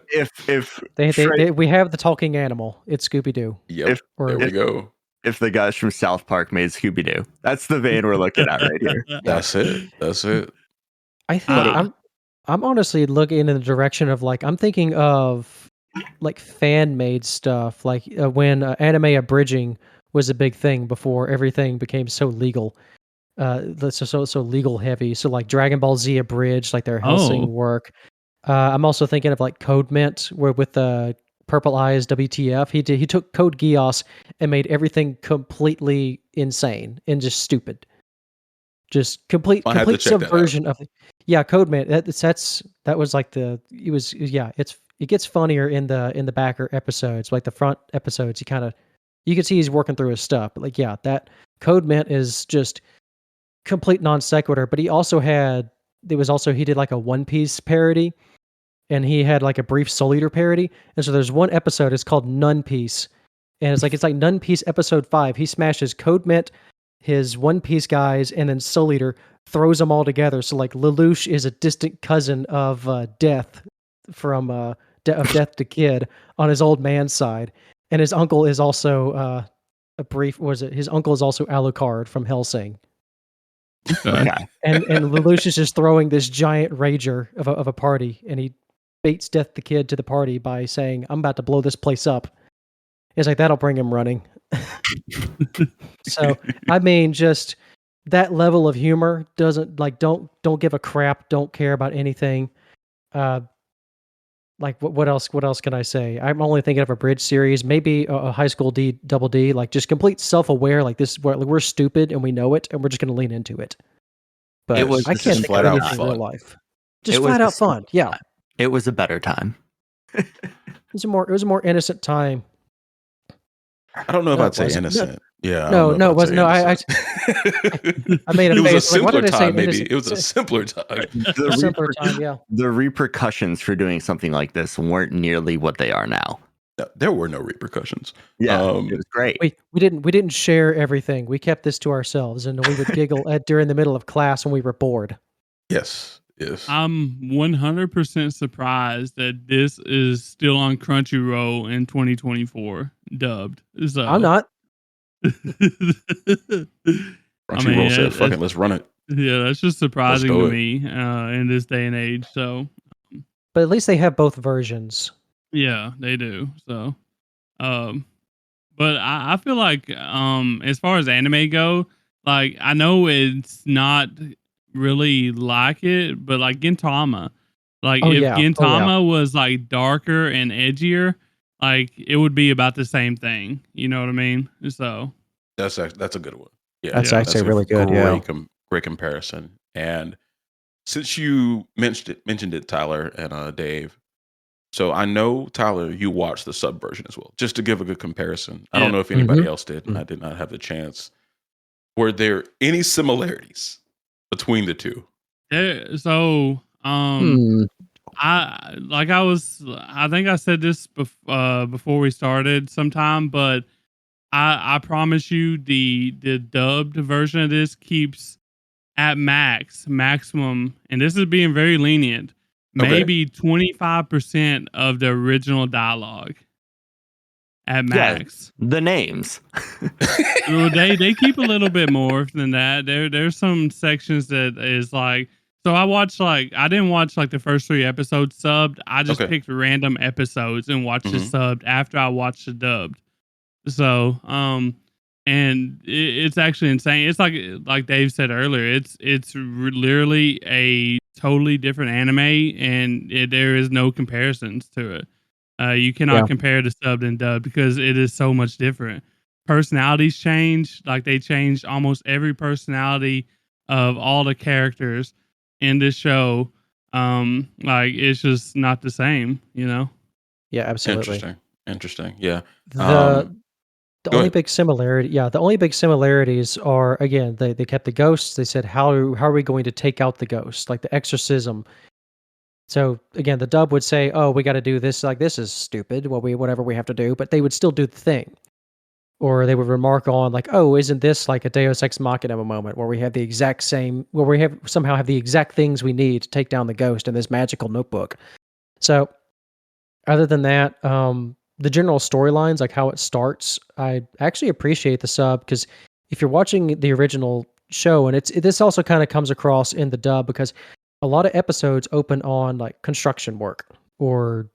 if We have the talking animal. It's Scooby Doo. Yep. There we go. If the guys from South Park made Scooby Doo, that's the vein we're looking at right here. That's it. I think I'm honestly looking in the direction of like I'm thinking of like fan made stuff, like when anime abridging was a big thing before everything became so legal. So legal heavy. So like Dragon Ball Z abridged, like their Hellsing work. I'm also thinking of like Code Mint, where with the Purple Eyes WTF, he took Code Geass and made everything completely insane and just stupid. Just complete subversion of Code Mint. That was like it gets funnier in the backer episodes, like the front episodes. You can see he's working through his stuff, but like that Code Mint is just complete non sequitur. But he did like a One Piece parody, and he had like a brief Soul Eater parody. And so there's one episode, it's called Nun Piece, and it's like Nun Piece episode 5. He smashes Code Mint, his One Piece guys, and then Soul Eater, throws them all together. So like Lelouch is a distant cousin of Death from of Death to Kid on his old man's side, and his uncle is also his uncle is also Alucard from Hellsing. Okay. And Lelouch is just throwing this giant rager of a party, and he baits Death the Kid to the party by saying, "I'm about to blow this place up." It's like that'll bring him running. So I mean, just that level of humor doesn't like don't give a crap, don't care about anything. Like what else? What else can I say? I'm only thinking of a bridge series, maybe a High School Double D, like just complete self-aware. Like this, we're stupid and we know it, and we're just going to lean into it. But I can't think of anything in real life. Just flat out fun. Yeah, it was a better time. It was a more innocent time. I don't know if I'd say innocent. Yeah. No, it wasn't. No, I made a face. It was a simpler like, time, maybe. It was a simpler time. A simpler time, yeah. The repercussions for doing something like this weren't nearly what they are now. No, there were no repercussions. Yeah, it was great. We didn't share everything. We kept this to ourselves, and we would giggle during the middle of class when we were bored. Yes. I'm 100% surprised that this is still on Crunchyroll in 2024, dubbed. So I'm not. Crunchyroll said, "Fuck it, let's run it." Yeah, that's just surprising to me in this day and age. So, but at least they have both versions. Yeah, they do. So, but I feel like as far as anime go, like I know it's not really like it, but like Gintama, like Gintama was like darker and edgier, like it would be about the same thing. You know what I mean? So that's a good one. Yeah, that's actually really good. Great comparison. And since you mentioned it, Tyler and Dave. So I know, Tyler, you watched the sub version as well, just to give a good comparison. I don't know if anybody else did, and I did not have the chance. Were there any similarities between the two? So, I think I said this before we started sometime, but I promise you the dubbed version of this keeps at maximum, and this is being very lenient, maybe 25% of the original dialogue at max. Yeah, the names. they keep a little bit more than that. There's some sections that is like, so I didn't watch like the first 3 episodes subbed. I just picked random episodes and watched it subbed after I watched the dubbed. So, and it's actually insane. It's like Dave said earlier, it's literally a totally different anime, and there is no comparisons to it. You cannot compare the subbed and dubbed because it is so much different. Personalities change, like they changed almost every personality of all the characters in this show. Like it's just not the same, you know? Yeah, absolutely. Interesting. Yeah. The Go only ahead. big similarity, the only big similarities are, again, they kept the ghosts. They said how are we going to take out the ghost, like the exorcism. So again, the dub would say, "Oh, we got to do this. Like this is stupid. Well, whatever we have to do," but they would still do the thing. Or they would remark on like, "Oh, isn't this like a Deus Ex Machina moment where we have the exact same, where we have somehow have the exact things we need to take down the ghost in this magical notebook?" So other than that, the general storylines, like how it starts, I actually appreciate the sub because if you're watching the original show, and this also kind of comes across in the dub because a lot of episodes open on like construction work or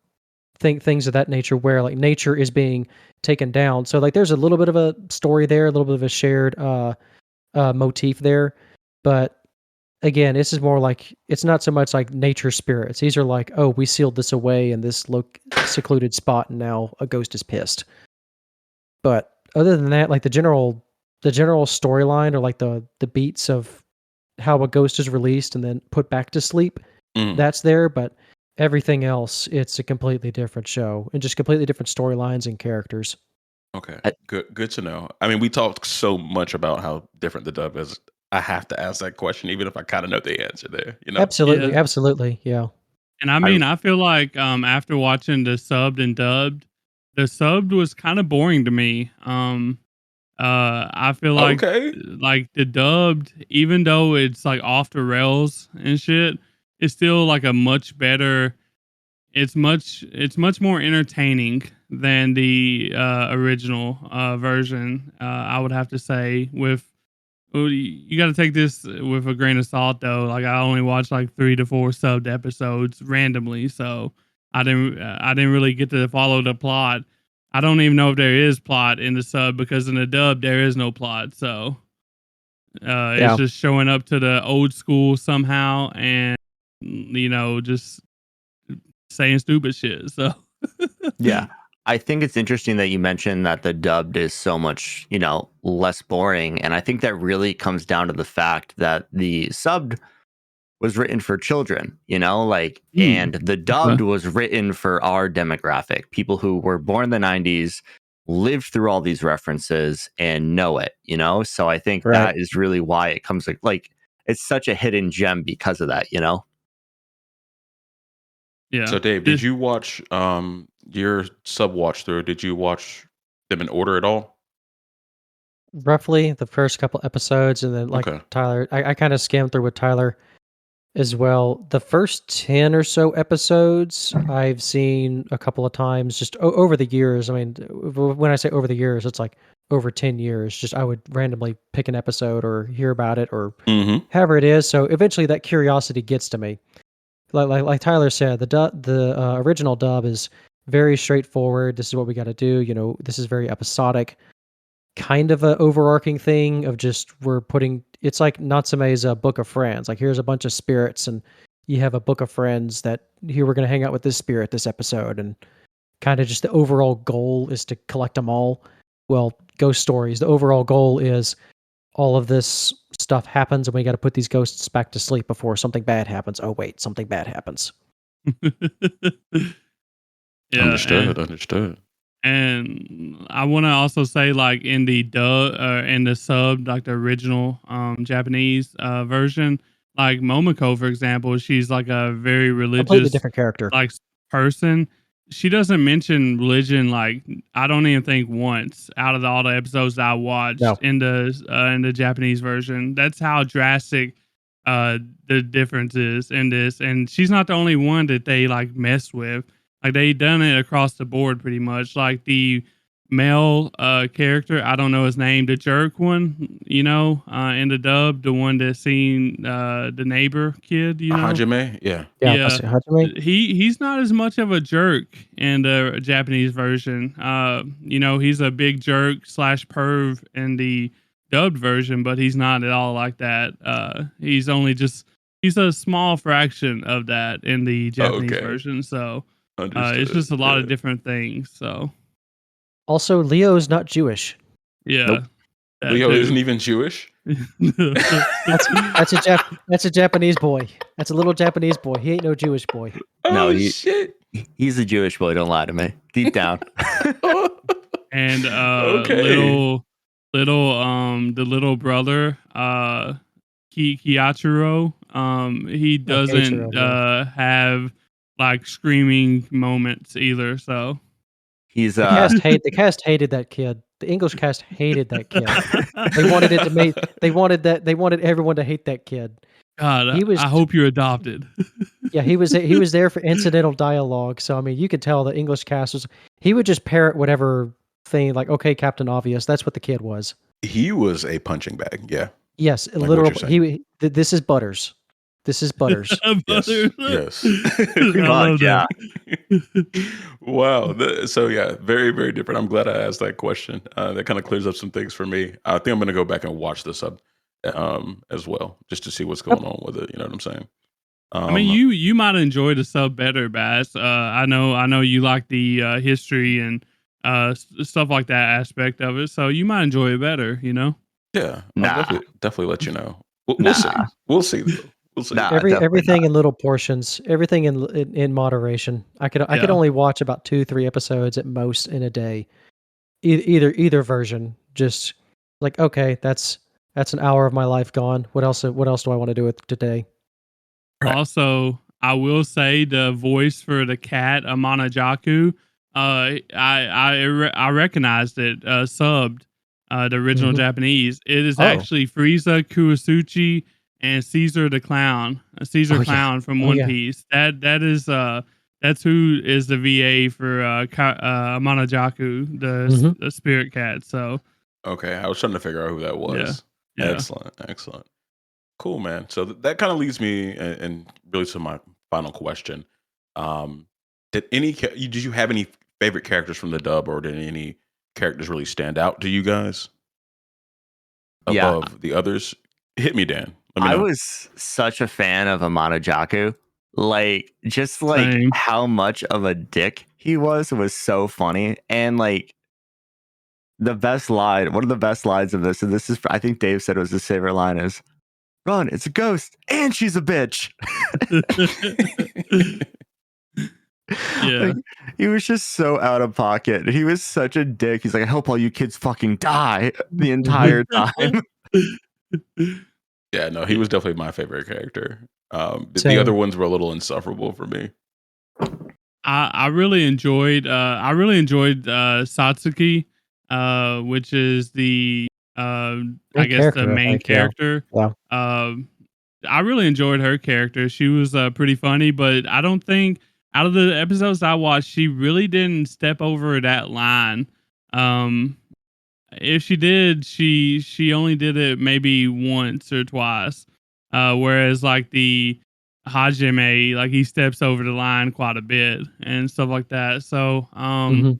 things of that nature where like nature is being taken down. So like there's a little bit of a story there, a little bit of a shared motif there, but again, this is more like it's not so much like nature spirits. These are like, oh, we sealed this away in this secluded spot, and now a ghost is pissed. But other than that, like the general storyline or like the beats of how a ghost is released and then put back to sleep, that's there. But everything else, it's a completely different show and just completely different storylines and characters. Okay, good to know. I mean, we talked so much about how different the dub is. I have to ask that question, even if I kind of know the answer there. You know, Absolutely, Yeah. absolutely, yeah. And I mean, I feel like after watching the subbed and dubbed, the subbed was kind of boring to me. I feel like okay, the dubbed, even though it's like off the rails and shit, it's still like a much better. It's much more entertaining than the original version. I would have to say. You got to take this with a grain of salt, though. Like I only watched like 3 to 4 subbed episodes randomly, so I didn't really get to follow the plot. I don't even know if there is plot in the sub because in the dub there is no plot. So it's just showing up to the old school somehow, and just saying stupid shit. So Yeah. I think it's interesting that you mentioned that the dubbed is so much, less boring. And I think that really comes down to the fact that the subbed was written for children, and the dubbed was written for our demographic, people who were born in the 90s, lived through all these references and know it, So I think that is really why it comes like it's such a hidden gem because of that, Yeah. So Dave, did you watch your sub watch through? Did you watch them in order at all? Roughly the first couple episodes, and then like Okay. Tyler, I kind of skimmed through with Tyler as well. The first 10 or so episodes I've seen a couple of times just over the years. I mean, when I say over the years, it's like over 10 years. Just I would randomly pick an episode or hear about it or however it is. So eventually that curiosity gets to me. Like Tyler said, the original dub is very straightforward. This is what we got to do. This is very episodic, kind of a overarching thing of just it's like Natsume's Book of Friends. Like here's a bunch of spirits, and you have a book of friends that here we're going to hang out with this spirit this episode, and kind of just the overall goal is to collect them all. Well, Ghost Stories, the overall goal is all of this stuff happens and we got to put these ghosts back to sleep before something bad happens. Oh wait, something bad happens. Yeah, Understood. And I want to also say, like in the dub, in the sub, like the original Japanese version, like Momoko, for example, she's like a very Completely religious, different character. like person. She doesn't mention religion, like I don't even think once out of all the episodes that I watched in the Japanese version. That's how drastic the difference is in this. And she's not the only one that they like messed with. Like they done it across the board pretty much. Like the male character, I don't know his name, the jerk one, in the dub, the one that seen the neighbor kid, Hajime, yeah. Hajime. He's not as much of a jerk in the Japanese version. He's a big jerk / perv in the dubbed version, but he's not at all like that. He's a small fraction of that in the Japanese version. So it's just a lot of different things. So also, Leo's not Jewish. yeah, Nope. Leo isn't even Jewish. That's a Japanese boy. That's a little Japanese boy. He ain't no Jewish boy. No, shit. He's a Jewish boy. Don't lie to me. Deep down. and Okay. the little brother Kiachiro, he Oh, Keiichiro, doesn't yeah. have like screaming moments either. So He's The cast hated that kid. The English cast hated that kid. They wanted it to make they wanted everyone to hate that kid. God, He was I hope you're adopted. he was there for incidental dialogue. So I mean, you could tell the English cast was he would just parrot whatever thing like okay, Captain Obvious. That's what the kid was. He was a punching bag. Yeah. Yes, a Like what literal you're saying. this is Butters. This is Butters. Yes. Yes. I pretty love much, yeah. that. Wow. So yeah, very, very different. I'm glad I asked that question. That kind of clears up some things for me. I think I'm going to go back and watch this up as well, just to see what's going on with it. You know what I'm saying? I mean, you might enjoy the sub better, Bass. I know you like the history and stuff like that aspect of it, so you might enjoy it better. You know? Yeah, I'll Nah. definitely let you know. We'll Nah. see. We'll see though. We'll see. Nah. definitely Everything in little portions, everything in moderation. I could Yeah. only watch about 2-3 episodes at most in a day. Either version. Just like okay, that's an hour of my life gone. What else do I want to do with today? Right. Also, I will say the voice for the cat Amana Jaku, I recognized it subbed the original Mhm. Japanese. It is Oh. actually Frieza Kuwasuchi and Caesar the Clown, Caesar Oh, yeah. Clown from Oh, One yeah. Piece. That is that's who is the VA for Amana Jaku, Mhm. the spirit cat. So Okay, I was trying to figure out who that was. yeah. Excellent, excellent. Cool, man. So that kind of leads me and really to my final question. Um, did you have any favorite characters from the dub, or did any characters really stand out to you guys Yeah. above the others? Hit me, Dan. Let me I know. was such a fan of Amano Jaku. Like, just like Same. how much of a dick he was so funny. And like the best line, one of the best lines of this, and this is, I think Dave said it was his favorite line is, "Run, it's a ghost, and she's a bitch." Yeah. Like, he was just so out of pocket. He was such a dick. He's like, "I hope all you kids fucking die the entire time." Yeah, no, he was definitely my favorite character. The Same. other ones were a little insufferable for me. I really enjoyed Satsuki, which is the I Main guess character, the I main think, yeah. character. Yeah. I really enjoyed her character. She was pretty funny, but I don't think out of the episodes I watched, she really didn't step over that line. If she did, she only did it maybe once or twice. Whereas like the Hajime, like he steps over the line quite a bit and stuff like that. So Mhm.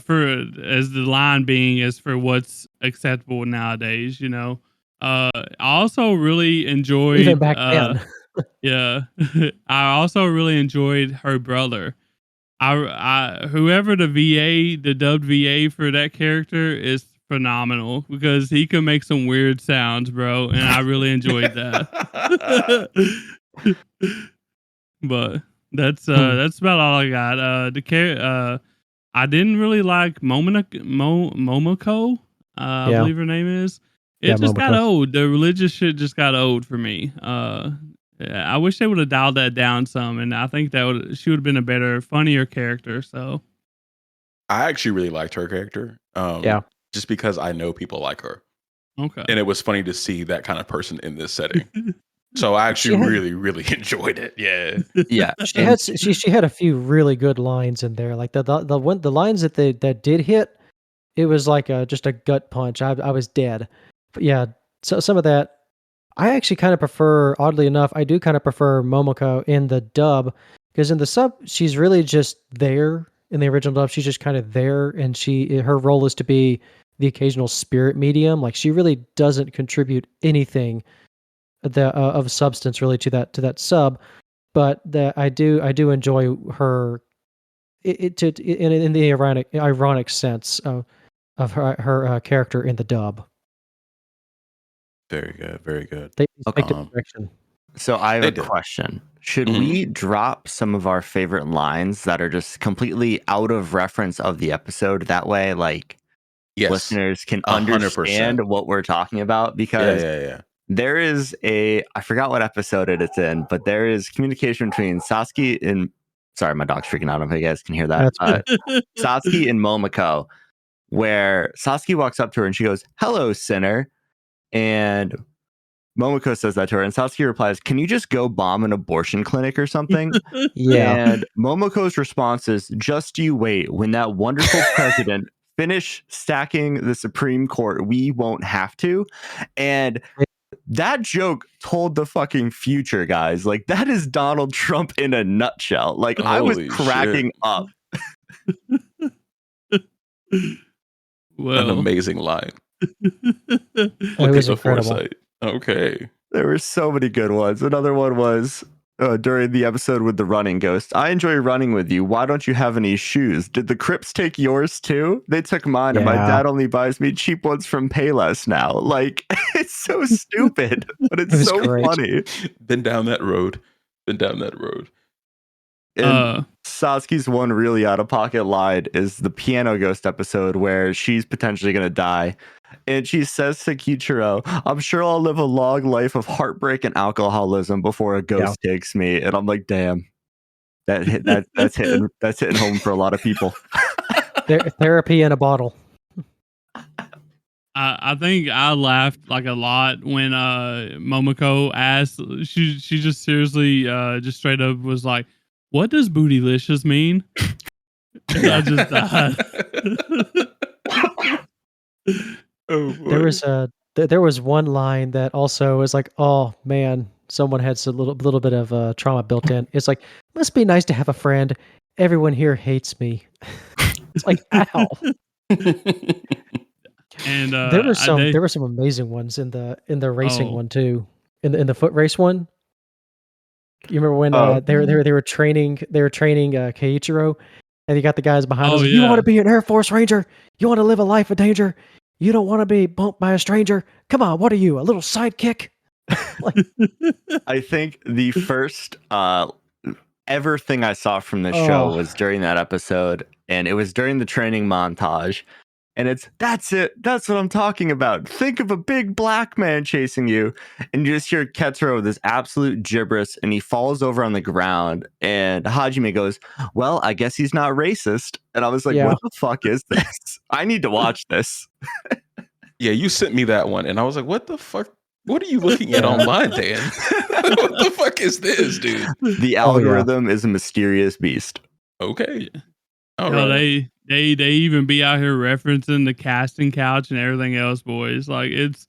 for as the line being is for what's acceptable nowadays, you know. I also really enjoyed Even back then. yeah. I also really enjoyed her brother. Whoever the dubbed VA for that character is phenomenal because he can make some weird sounds, bro, and I really enjoyed that. But that's about all I got. I didn't really like Momoko. I Yeah. believe her name is. It Yeah, just got Momoko. old. The religious shit just got old for me. Yeah, I wish they would have dialed that down some, and I think she would have been a better, funnier character. So I actually really liked her character. Yeah. Just because I know people like her. okay, And it was funny to see that kind of person in this setting. So I actually She had- really, really enjoyed it. Yeah. Yeah. She had a few really good lines in there. Like the lines that did hit, it was like just a gut punch. I was dead. But yeah, so some of that I actually kind of prefer, oddly enough, I do kind of prefer Momoko in the dub because in the sub she's really just there. In the original dub, she's just kind of there, and her role is to be the occasional spirit medium. Like she really doesn't contribute anything of substance really to that sub. But I do enjoy her in the ironic sense of her character in the dub. Very good. Very good. They Okay. take the direction. So I have They a did. question. Should Mhm. we drop some of our favorite lines that are just completely out of reference of the episode? That way, like, Yes. listeners can 100%. understand what we're talking about, because Yeah. there is I forgot what episode it's in, but there is communication between Sasuke and, sorry, my dog's freaking out. I don't know if you guys can hear that. That's Sasuke and Momoko, where Sasuke walks up to her and she goes, "Hello, sinner." And Momoko says that to her, and Sasuke replies, "Can you just go bomb an abortion clinic or something?" Yeah. And Momoko's response is, "Just you wait. When that wonderful president finish stacking the Supreme Court, we won't have to." And that joke told the fucking future, guys. Like, that is Donald Trump in a nutshell. Like, I was Holy cracking shit. up. An Well, amazing line. It Look was at the incredible. foresight. Okay. There were so many good ones. Another one was during the episode with the running ghost. "I enjoy running with you. Why don't you have any shoes? Did the Crips take yours too? They took mine, and my Yeah. dad only buys me cheap ones from Payless now." Like, it's so stupid, but It it's was so great. funny. Been down that road. And uh, Sasuke's one really out of pocket line is the piano ghost episode where she's potentially going to die. And she says to Kichiro, "I'm sure I'll live a long life of heartbreak and alcoholism before a ghost takes me." And I'm like, damn, that's hitting home for a lot of people. Therapy in a bottle. I think I laughed like a lot when Momoko asked. She just seriously just straight up was like, "What does bootylicious mean?" And I just died. Oh, boy. There was one line that also is like, oh man, someone had a little bit of trauma built in. It's like, must be nice to have a friend. Everyone here hates me. It's like, ow. And There were some amazing ones in the racing Oh. one too. In the foot race one. You remember when Oh. they were training Keiichiro, and you got the guys behind Oh, us. You yeah. want to be an Air Force Ranger? You want to live a life of danger? You don't want to be bumped by a stranger? Come on, what are you, a little sidekick? I think the first ever thing I saw from this show was during that episode, and it was during the training montage. And that's it. That's what I'm talking about. Think of a big black man chasing you, and you just hear Ketsuo with this absolute gibberish, and he falls over on the ground. And Hajime goes, "Well, I guess he's not racist." And I was like, Yeah. "What the fuck is this? I need to watch this." Yeah, you sent me that one, and I was like, what the fuck? What are you looking at online, Dan? What the fuck is this, dude? The algorithm is a mysterious beast. Okay. All Hell, right. they even be out here referencing the casting couch and everything else, boys. Like it's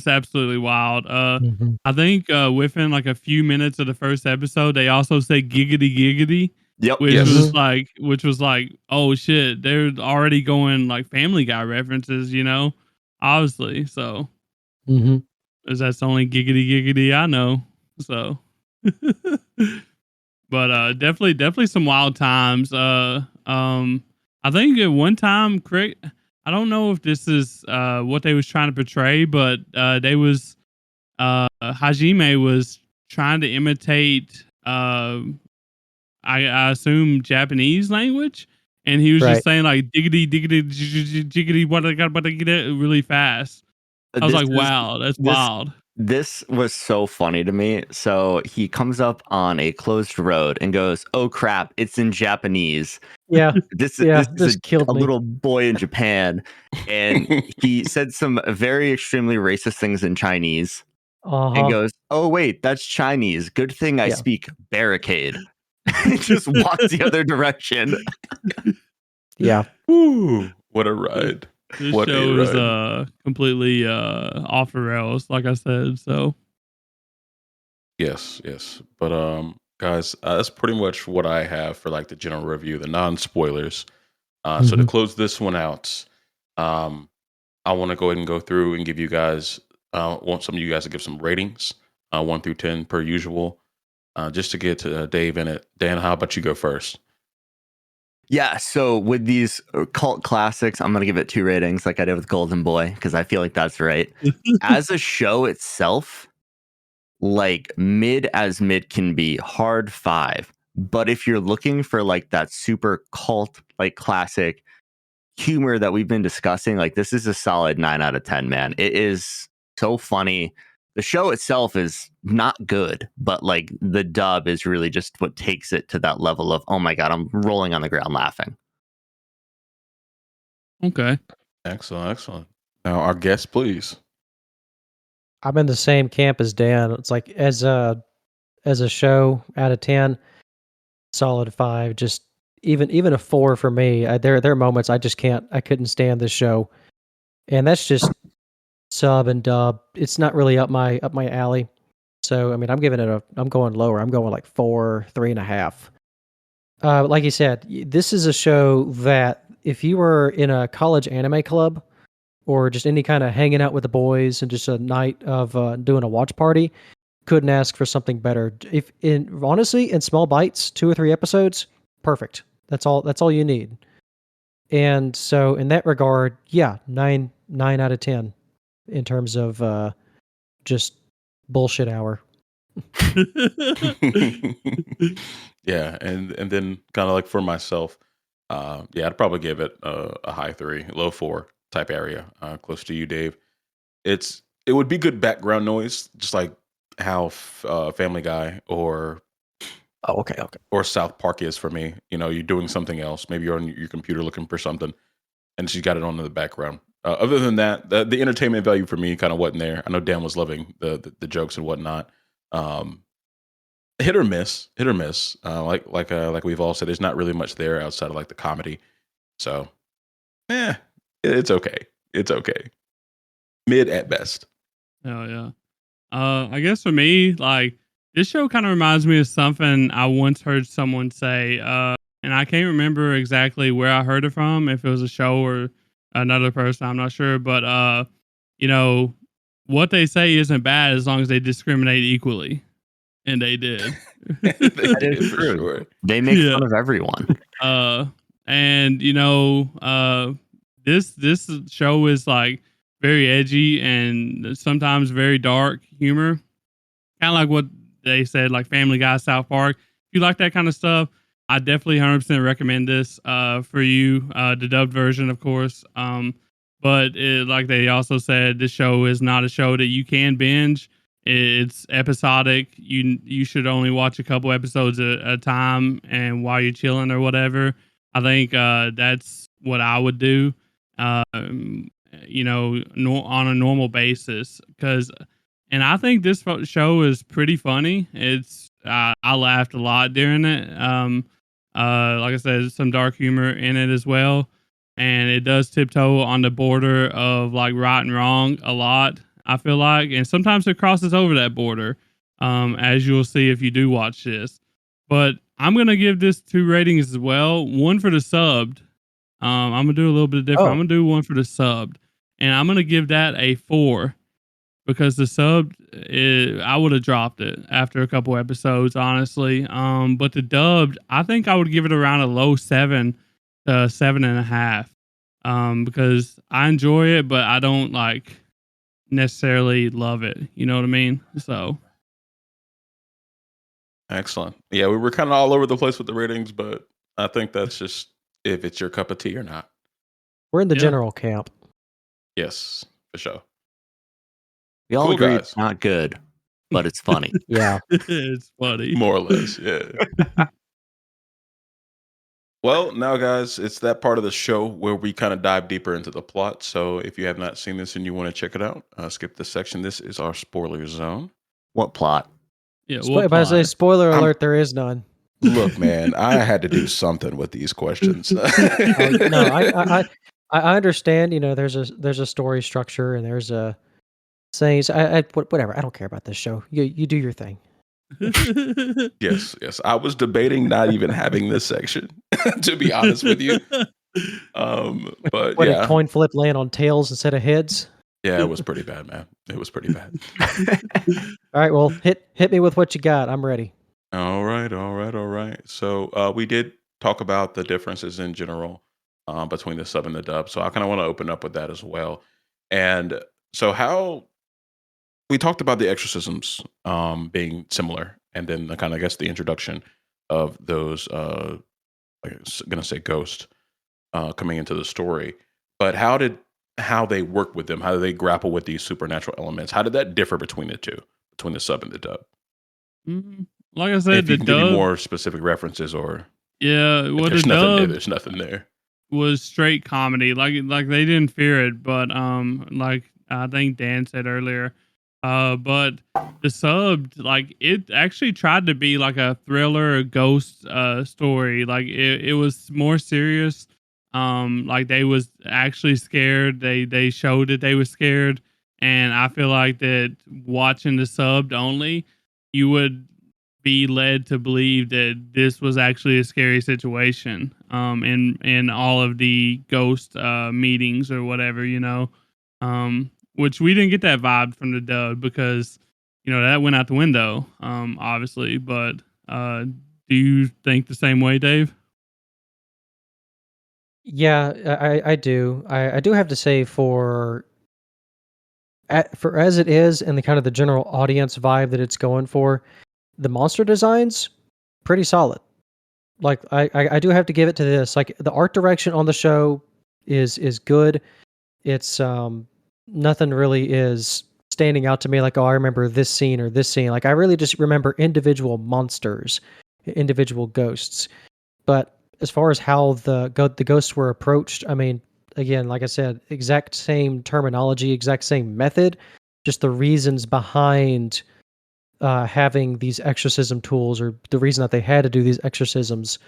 absolutely wild. Mhm. I think within like a few minutes of the first episode, they also say giggity giggity, Yep. which Yes. was like, oh shit, they're already going like Family Guy references, you know, obviously. So, Mhm. as that's the only giggity giggity I know. So, but definitely some wild times. I think at one time, correct. I don't know if this is what they was trying to portray, but Hajime was trying to imitate I assume Japanese language, and he was Right. just saying like diggity diggity jiggity what I got really fast. I was like, wow, that's wild. This was so funny to me. So he comes up on a closed road and goes, "Oh crap, it's in Japanese." Yeah. This This killed a me. little boy in Japan, and he said some very extremely racist things in Chinese, and goes, "Oh wait, that's Chinese. Good thing I Yeah. speak barricade." He just walks the other direction. Yeah. Woo, what a ride. This What a show is ride. completely off the rails, like I said. So Yes. But guys, that's pretty much what I have for like the general review, the non-spoilers. So to Mhm. close this one out, I want to go ahead and go through and give you guys want some of you guys to give some ratings, 1 through 10 per usual. Just to get to Dave in it. Dan, how about you go first? Yeah, so with these cult classics, I'm going to give it 2 ratings like I did with Golden Boy, because I feel like that's right. As a show itself, like mid as mid can be, hard 5. But if you're looking for like that super cult, like classic humor that we've been discussing, like this is a solid 9 out of 10, man. It is so funny. The show itself is not good, but like the dub is really just what takes it to that level of, oh my God, I'm rolling on the ground laughing. Okay. Excellent. Now, our guest, please. I'm in the same camp as Dan. It's like as a show out of 10, solid 5. Just even a 4 for me. There are moments I couldn't stand this show, and that's just sub and dub. It's not really up my alley. So I mean, I'm going lower. I'm going like 4, 3.5. Like you said, this is a show that if you were in a college anime club or just any kind of hanging out with the boys and just a night of doing a watch party, couldn't ask for something better. If honestly, in small bites, 2 or 3 episodes, perfect. That's all you need. And so in that regard, yeah, 9 out of 10 in terms of just bullshit hour. Yeah, and then kind of like for myself, yeah, I'd probably give it a high 3, low 4 type area, close to you, Dave. It would be good background noise, just like how Family Guy or Okay. or South Park is for me. You know, you're doing something else. Maybe you're on your computer looking for something, and she's got it on in the background. Other than that, the entertainment value for me kind of wasn't there. I know Dan was loving the jokes and whatnot. Um, hit or miss. Like we've all said, there's not really much there outside of like the comedy. So, it's okay. It's okay. Mid at best. Hell yeah. I guess for me, like this show kind of reminds me of something I once heard someone say, and I can't remember exactly where I heard it from, if it was a show or another person, I'm not sure. But you know, what they say isn't bad as long as they discriminate equally, and they did. That is For true. sure. They make Yeah. fun of everyone. And this show is like very edgy and sometimes very dark humor, kind of like what they said, like Family Guy, South Park. If you like that kind of stuff, I definitely 100% recommend this for you. The dubbed version, of course. But like they also said, this show is not a show that you can binge. It's episodic. You should only watch a couple episodes at a time, and while you're chilling or whatever. I think that's what I would do. On a normal basis, and I think this show is pretty funny. I laughed a lot during it. Like I said, some dark humor in it as well, and it does tiptoe on the border of like right and wrong a lot. I feel like, and sometimes it crosses over that border, as you'll see if you do watch this. But I'm gonna give this 2 ratings as well. One for the subbed. I'm gonna do a little bit different. I'm gonna do one for the subbed, and I'm gonna give that a 4 because the subbed, I would have dropped it after a couple episodes, honestly. But the dubbed, I think I would give it around a low 7 to 7.5. Because I enjoy it, but I don't like necessarily love it. You know what I mean? So Excellent. Yeah, we were kind of all over the place with the ratings, but I think that's just if it's your cup of tea or not. We're in the Yeah. general camp. Yes, for sure. We all Cool, agree guys. it's not good, but it's funny. Yeah. it's funny. More or less, yeah. Well, now, guys, it's that part of the show where we kind of dive deeper into the plot. So if you have not seen this and you want to check it out, skip this section. This is our spoiler zone. What plot? Yeah. If I say spoiler alert, there is none. Look, man, I had to do something with these questions. No, I understand. You know, there's a story structure and there's a sayings. Whatever. I don't care about this show. You do your thing. Yes. I was debating not even having this section, to be honest with you. But What yeah, did coin flip land on tails instead of heads? yeah, it was pretty bad, man. It was pretty bad. All right, well, hit me with what you got. I'm ready. All right. So we did talk about the differences in general between the sub and the dub. So I kind of want to open up with that as well. And so how we talked about the exorcisms being similar, and then the kind of, I guess, the introduction of those. I'm gonna say ghost coming into the story, but how they work with them? How do they grapple with these supernatural elements? How did that differ between the two, between the sub and the dub? Mhm. Like I And said, if you the can give me dub, more specific references, or yeah, if well, the there's nothing there, dub there's nothing there. was straight comedy. Like they didn't fear it, but like I think Dan said earlier, but the sub, like, it actually tried to be like a thriller, ghost story. Like it was more serious. Like they was actually scared. They showed that they were scared, and I feel like that watching the subbed only, you would be led to believe that this was actually a scary situation in all of the ghost meetings or whatever, which we didn't get that vibe from the dub because that went out the window, obviously. But do you think the same way, Dave? Yeah, I do. I do have to say for as it is and the kind of the general audience vibe that it's going for, the monster designs pretty solid. Like I do have to give it to this. Like the art direction on the show is good. It's nothing really is standing out to me like, oh, I remember this scene or this scene. Like I really just remember individual monsters, individual ghosts. But as far as how the ghosts were approached, I mean, again, like I said, exact same terminology, exact same method, just the reasons behind having these exorcism tools, or the reason that they had to do these exorcisms,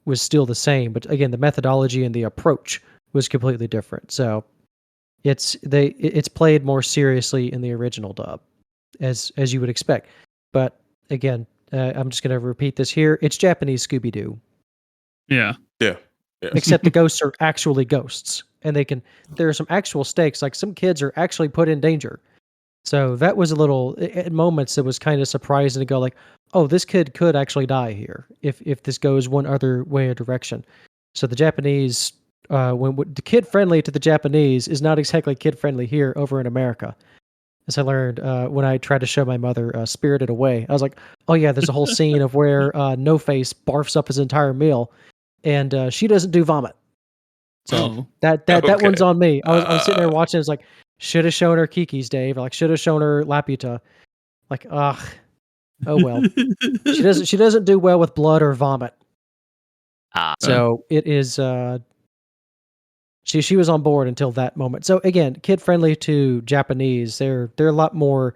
was still the same. But again, the methodology and the approach was completely different. So it's played more seriously in the original dub, as you would expect. But again, I'm just going to repeat this here. It's Japanese Scooby Doo. Yeah. Yeah. Yes. Except the ghosts are actually ghosts, and there are some actual stakes. Like some kids are actually put in danger. So that was a little, at moments it was kind of surprising to go like, oh, this kid could actually die here if this goes one other way or direction. So the Japanese, when the kid friendly to the Japanese is not exactly kid friendly here over in America. As I learned when I tried to show my mother Spirited Away, I was like, oh yeah, there's a whole scene of where No Face barfs up his entire meal, and she doesn't do vomit. So Oh. that one's Okay. on me. I was sitting there watching. It's like, should have shown her Kiki's, Dave. Like should have shown her Laputa. Like, ugh. Oh well. She doesn't do well with blood or vomit. So it is. She was on board until that moment. So again, kid friendly to Japanese. They're a lot more.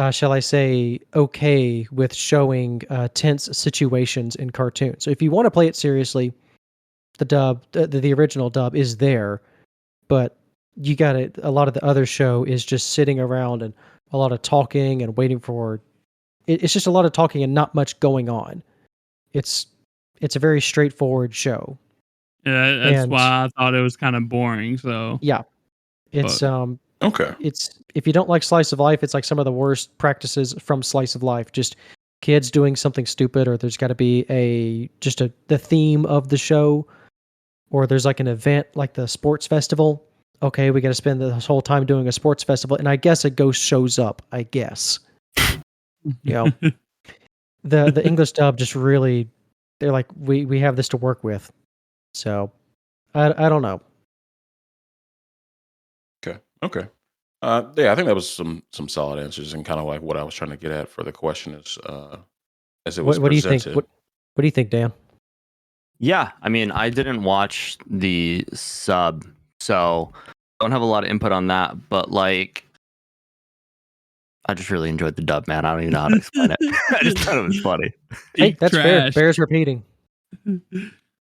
Shall I say, okay with showing tense situations in cartoons. So if you want to play it seriously, the original dub is there, but you got it. A lot of the other show is just sitting around and a lot of talking and waiting for. It's just a lot of talking and not much going on. It's a very straightforward show. Yeah, that's And why I thought it was kind of boring. So, yeah, it's but Okay. it's if you don't like slice of life, it's like some of the worst practices from slice of life. Just kids doing something stupid, or there's got to be the theme of the show, or there's like an event like the sports festival. Okay, we got to spend this whole time doing a sports festival, and I guess a ghost shows up. I guess you know the English dub just really, they're like, we have this to work with. So I don't know. Okay. Okay. Yeah, I think that was some solid answers, and kind of like what I was trying to get at for the question is as it was What do you think? presented. What do you think, Dan? Yeah, I mean, I didn't watch the sub, so don't have a lot of input on that. But like, I just really enjoyed the dub, man. I don't even know how to explain it. I just thought it was funny. Hey, peak that's fair. trash. Bears repeating.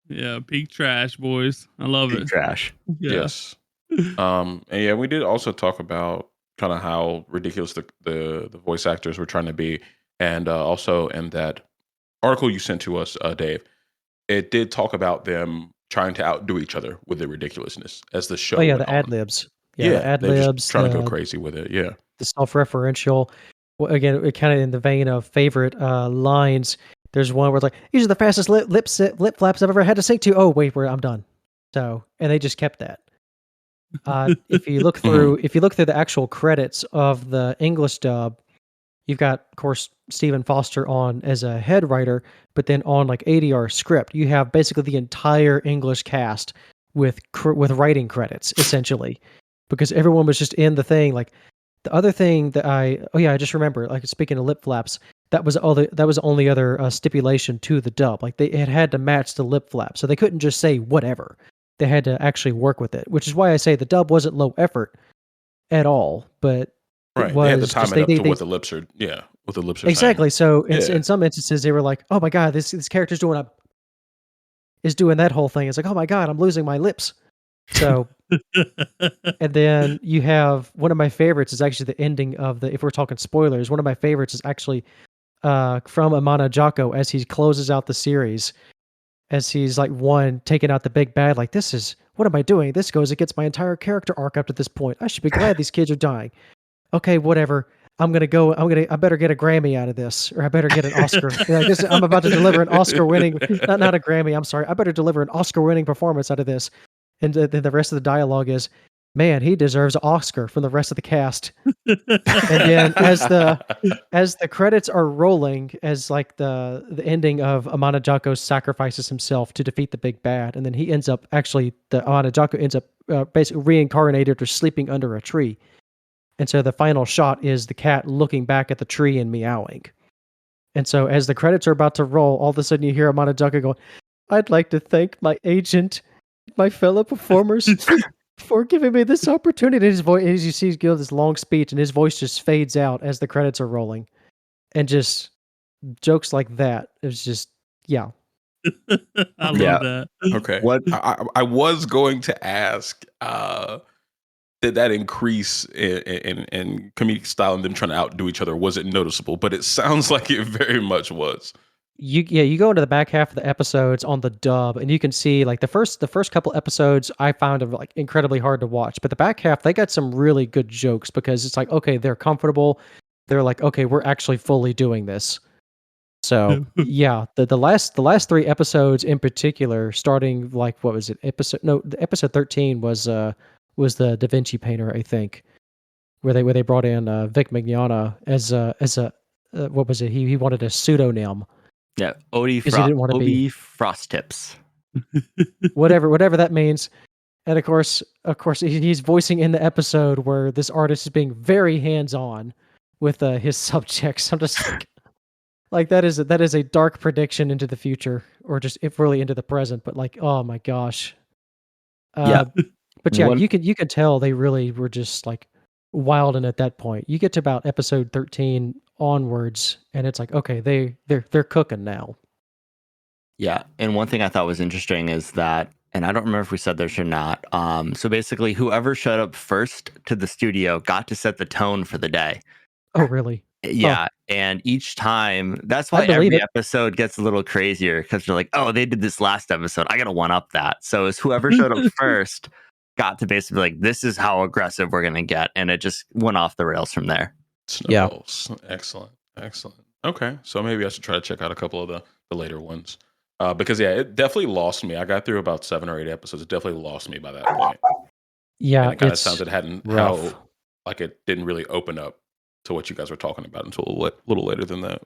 Yeah, peak trash, boys. I love Big it. trash. Yeah. Yes. And yeah, we did also talk about kind of how ridiculous the voice actors were trying to be, and also in that article you sent to us, Dave, it did talk about them trying to outdo each other with the ridiculousness as the show Oh yeah, went the on. ad libs. Yeah, the Yeah, ad they're just libs. trying to go crazy with it. Yeah. The self-referential. Well, again, it kind of in the vein of favorite lines. There's one where it's like, "These are the fastest lip flaps I've ever had to sing to." Oh wait, I'm done. So, and they just kept that. If you look through the actual credits of the English dub, you've got, of course, Stephen Foster on as a head writer, but then on like ADR script, you have basically the entire English cast with writing credits essentially, because everyone was just in the thing. Like the other thing that I just remember, like speaking of lip flaps, that was the only other stipulation to the dub. Like it had to match the lip flap, so they couldn't just say whatever. They had to actually work with it, which is why I say the dub wasn't low effort at all, but Right. it They had to was time just it up to they what the lips are. Yeah, what the lips are saying. exactly. So Yeah. in some instances, they were like, "Oh my god, this character's doing that whole thing." It's like, "Oh my god, I'm losing my lips." So, and then you have one of my favorites is actually the ending of the. If we're talking spoilers, one of my favorites is actually from Amana Jocko as he closes out the series, as he's like taking out the big bad. Like, this is, what am I doing? This goes against my entire character arc up to this point. I should be glad these kids are dying. Okay, whatever. I better get a Grammy out of this, or I better get an Oscar. I'm about to deliver an Oscar-winning, not a Grammy. I'm sorry. I better deliver an Oscar-winning performance out of this. And then the rest of the dialogue is, man, he deserves an Oscar from the rest of the cast. And then as the credits are rolling, as like the ending of Amana Jocko sacrifices himself to defeat the big bad, and then he ends up Amana Jocko ends up basically reincarnated or sleeping under a tree. And so the final shot is the cat looking back at the tree and meowing. And so as the credits are about to roll, all of a sudden you hear Amana Jocko going, "I'd like to thank my agent, my fellow performers, for giving me this opportunity." His voice, as you see, he gives this long speech, and his voice just fades out as the credits are rolling. And just jokes like that. It was just, yeah. I love Yeah. that. Okay. What? I was going to ask, did that increase in comedic style and them trying to outdo each other? Was it noticeable? But it sounds like it very much was. You go into the back half of the episodes on the dub, and you can see like the first couple episodes I found them like incredibly hard to watch, but the back half they got some really good jokes, because it's like, okay, they're comfortable. They're like, okay, we're actually fully doing this. So yeah, the last 3 episodes in particular, starting like, what was it? Episode 13 was the Da Vinci Painter, I think, where they brought in Vic Mignogna as a what was it? He wanted a pseudonym. Yeah, Odie, Because he didn't want to be Frost Tips. whatever that means. And of course he's voicing in the episode where this artist is being very hands-on with his subjects. I'm just like that is a dark prediction into the future, or just if really into the present. But like, oh my gosh. Yeah. But yeah, One- you can tell they really were just like wilding at that point. You get to about episode 13 onwards, and it's like, okay, they're cooking now. Yeah, and one thing I thought was interesting is that, and I don't remember if we said this or not. So basically, whoever showed up first to the studio got to set the tone for the day. Oh, really? Yeah, and each time, that's I why believe every it. episode gets a little crazier, because they're like, oh, they did this last episode. I got to one up that. So it's whoever showed up first got to basically like, this is how aggressive we're gonna get, and it just went off the rails from there. Yeah. Snowballs. Excellent. Okay, so maybe I should try to check out a couple of the later ones. Because yeah, it definitely lost me. I got through about 7 or 8 episodes. It definitely lost me by that point. Yeah, And it kind of it's sounds it hadn't rough. like it didn't really open up to what you guys were talking about until a little later than that.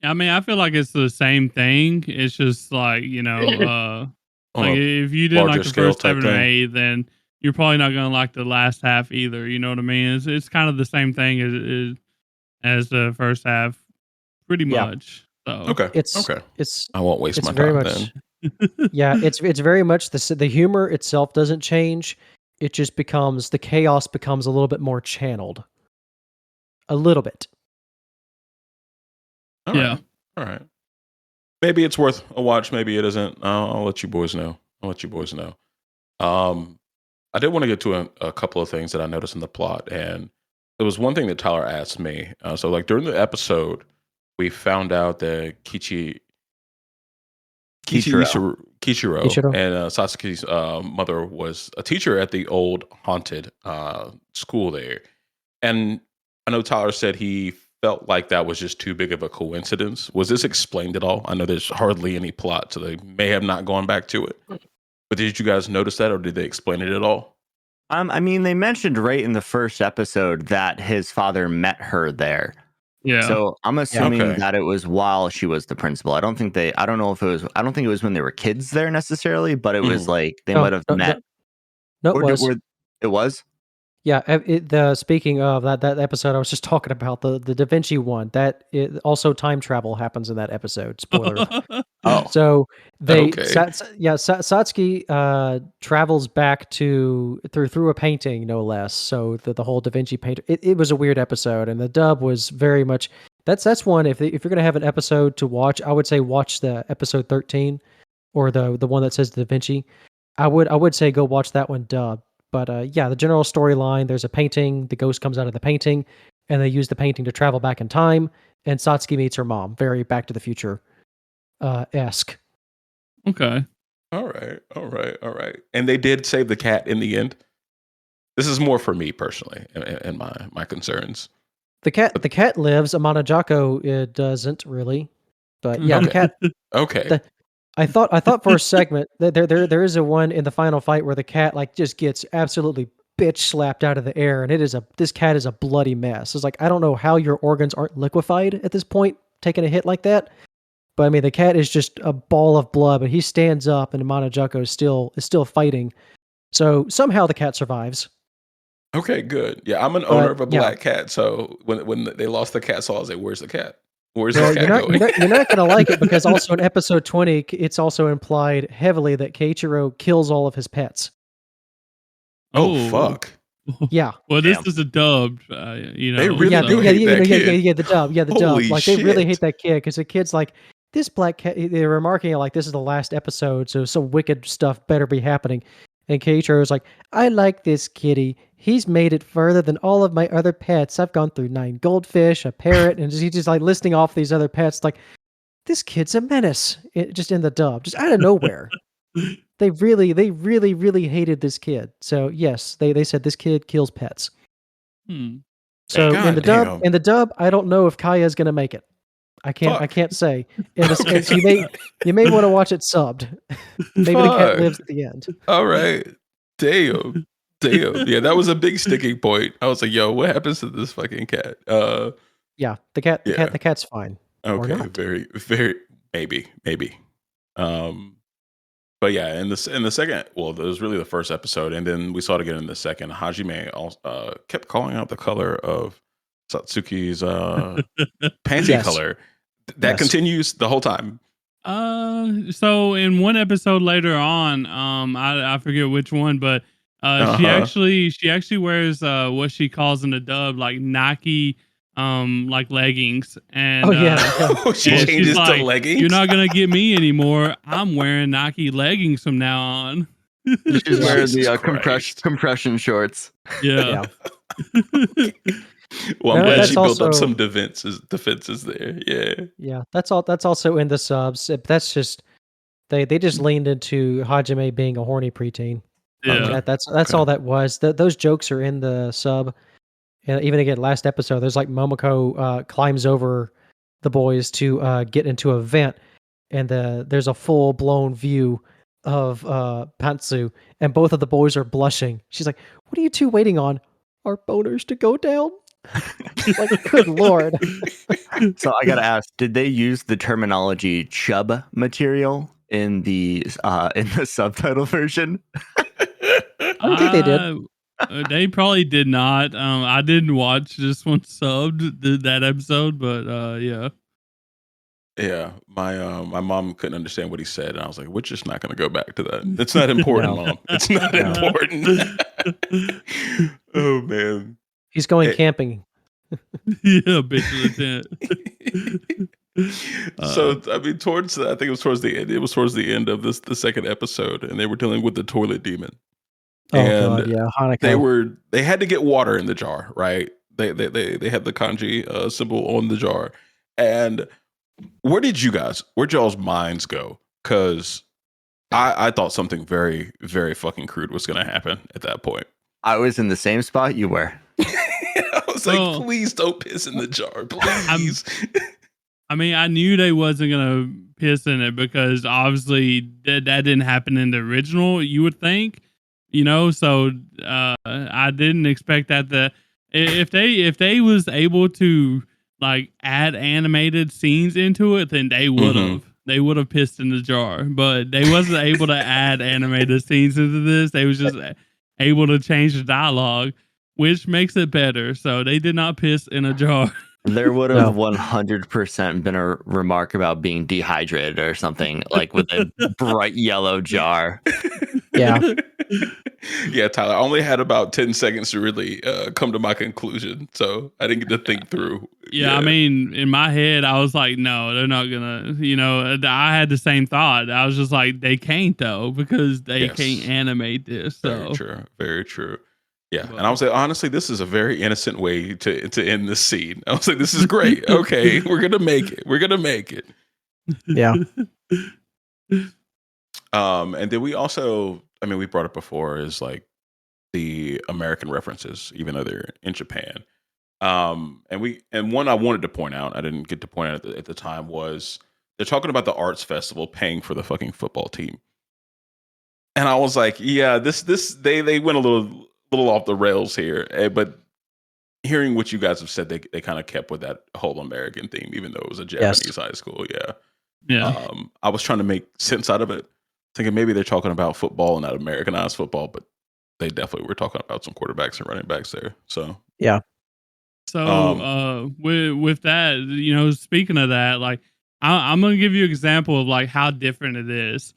I mean, I feel like it's the same thing. It's just like, On like a if you didn't larger like the scale first type 7 or thing. 8, then you're probably not gonna like the last half either. You know what I mean? It's kind of the same thing as the first half, pretty Yeah. much. So Okay. It's okay. it's I won't waste it's my very time much then. yeah, it's very much the humor itself doesn't change. It just becomes, the chaos becomes a little bit more channeled. A little bit. All Yeah. right. All right. Maybe it's worth a watch. Maybe it isn't. I'll let you boys know. I did want to get to a couple of things that I noticed in the plot, and it was one thing that Tyler asked me. So, like during the episode, we found out that Kichiro Kichiro. and Sasuke's mother was a teacher at the old haunted school there. And I know Tyler said he felt like that was just too big of a coincidence. Was this explained at all? I know there's hardly any plot, so they may have not gone back to it. But did you guys notice that, or did they explain it at all? I mean, they mentioned right in the first episode that his father met her there. Yeah. So I'm assuming Okay. that it was while she was the principal. I don't think it was when they were kids there necessarily, but it was like they No, might have met. No, it was. It was? Yeah, speaking of that episode I was just talking about, the Da Vinci one, also time travel happens in that episode. Spoiler. Oh. So Okay. Satsuki travels back through a painting, no less. So the whole Da Vinci painter. It was a weird episode, and the dub was very much. That's one. If you're gonna have an episode to watch, I would say watch the episode 13, or the one that says Da Vinci. I would say go watch that one dubbed. But yeah, the general storyline, there's a painting, the ghost comes out of the painting, and they use the painting to travel back in time, and Satsuki meets her mom. Very Back to the Future esque. Okay. All right. And they did save the cat in the end. This is more for me personally and my concerns. The cat lives. Amana Jocko it doesn't really. But yeah, the cat. Okay. I thought for a segment that there is a one in the final fight where the cat like just gets absolutely bitch slapped out of the air, and this cat is a bloody mess. It's like, I don't know how your organs aren't liquefied at this point, taking a hit like that. But I mean, the cat is just a ball of blood, but he stands up, and Amana Jocko is still fighting. So somehow the cat survives. Okay, good. Yeah, I'm an owner of a black cat, so when they lost the cat, so I was like, "Where's the cat? Where's this cat going?" You're not going to like it, because also in episode 20, it's also implied heavily that Keiichiro kills all of his pets. Oh fuck! Yeah. Well, this is a dubbed. You know, They really yeah, do hate that kid. yeah, the dub, the Holy dub. Like they really shit. hate that kid, because the kid's like, this black cat. They're remarking like this is the last episode, so some wicked stuff better be happening. And Keiichiro is like, I like this kitty. He's made it further than all of my other pets. I've gone through 9 goldfish, a parrot, and he's just like listing off these other pets. Like, this kid's a menace. Just in the dub, just out of nowhere. They really hated this kid. So yes, they said this kid kills pets. So God in the dub, I don't know if Kaya's gonna make it. I can't say. So you may want to watch it subbed. Maybe the cat lives at the end. All right. Damn. Yeah, that was a big sticking point. I was like, "Yo, what happens to this fucking cat?" Yeah, the cat's fine. Okay, Or not. very maybe. But yeah, in the second, well, it was really the first episode, and then we saw it again in the second. Hajime kept calling out the color of Satsuki's pansy color. That continues the whole time. So in one episode later on, I forget which one, but she actually wears what she calls in the dub like Nike like leggings, and she changes to leggings. You're not gonna get me anymore. I'm wearing Nike leggings from now on. She's wearing the compression shorts. Yeah. Well, I'm glad she built up some defenses there. Yeah, that's also in the subs. That's just they just leaned into Hajime being a horny preteen. Yeah, that's all that was. Those jokes are in the sub. And even again, last episode, there's like Momoko climbs over the boys to get into a vent, and there's a full blown view of Pantsu, and both of the boys are blushing. She's like, "What are you two waiting on? Our boners to go down?" Like, good lord. So I gotta ask, did they use the terminology chub material in the subtitle version? I don't think they did. They probably did not. I didn't watch this one subbed that episode, but yeah. Yeah, my mom couldn't understand what he said, and I was like, "We're just not going to go back to that. It's not important, Mom. It's not important." Oh man, he's going camping. Yeah, bitch in the tent. So I mean, I think it was towards the end. It was towards the end of the second episode, and they were dealing with the toilet demon. God, yeah, Hanako. They had to get water in the jar, right? They had the kanji symbol on the jar, and where'd y'all's minds go? Because I thought something very, very fucking crude was going to happen at that point. I was in the same spot you were. I was like, please don't piss in the jar, please. I mean, I knew they wasn't gonna piss in it because obviously that didn't happen in the original. You would think, So I didn't expect that. If they was able to like add animated scenes into it, then they would have. They would have pissed in the jar, but they wasn't able to add animated scenes into this. They was just able to change the dialogue, which makes it better. So they did not piss in a jar. There would have 100% been a remark about being dehydrated or something, like with a bright yellow jar. Yeah. Yeah, Tyler, I only had about 10 seconds to really come to my conclusion, so I didn't get to think through. Yeah, I mean, in my head, I was like, no, they're not gonna. I had the same thought. I was just like, they can't though because they can't animate this. So Very true. Yeah, and I was like, honestly, this is a very innocent way to end this scene. I was like, this is great. Okay, we're gonna make it. Yeah. And then we also, I mean, we brought it before, is like the American references, even though they're in Japan. And one I wanted to point out, I didn't get to point out at the time, was they're talking about the arts festival paying for the fucking football team. And I was like, yeah, they went a little off the rails here. But hearing what you guys have said, they kind of kept with that whole American theme, even though it was a Japanese high school. Yeah. I was trying to make sense out of it, thinking maybe they're talking about football and not Americanized football, but they definitely were talking about some quarterbacks and running backs there. So yeah. So with that, speaking of that, like I'm gonna give you an example of like how different it is.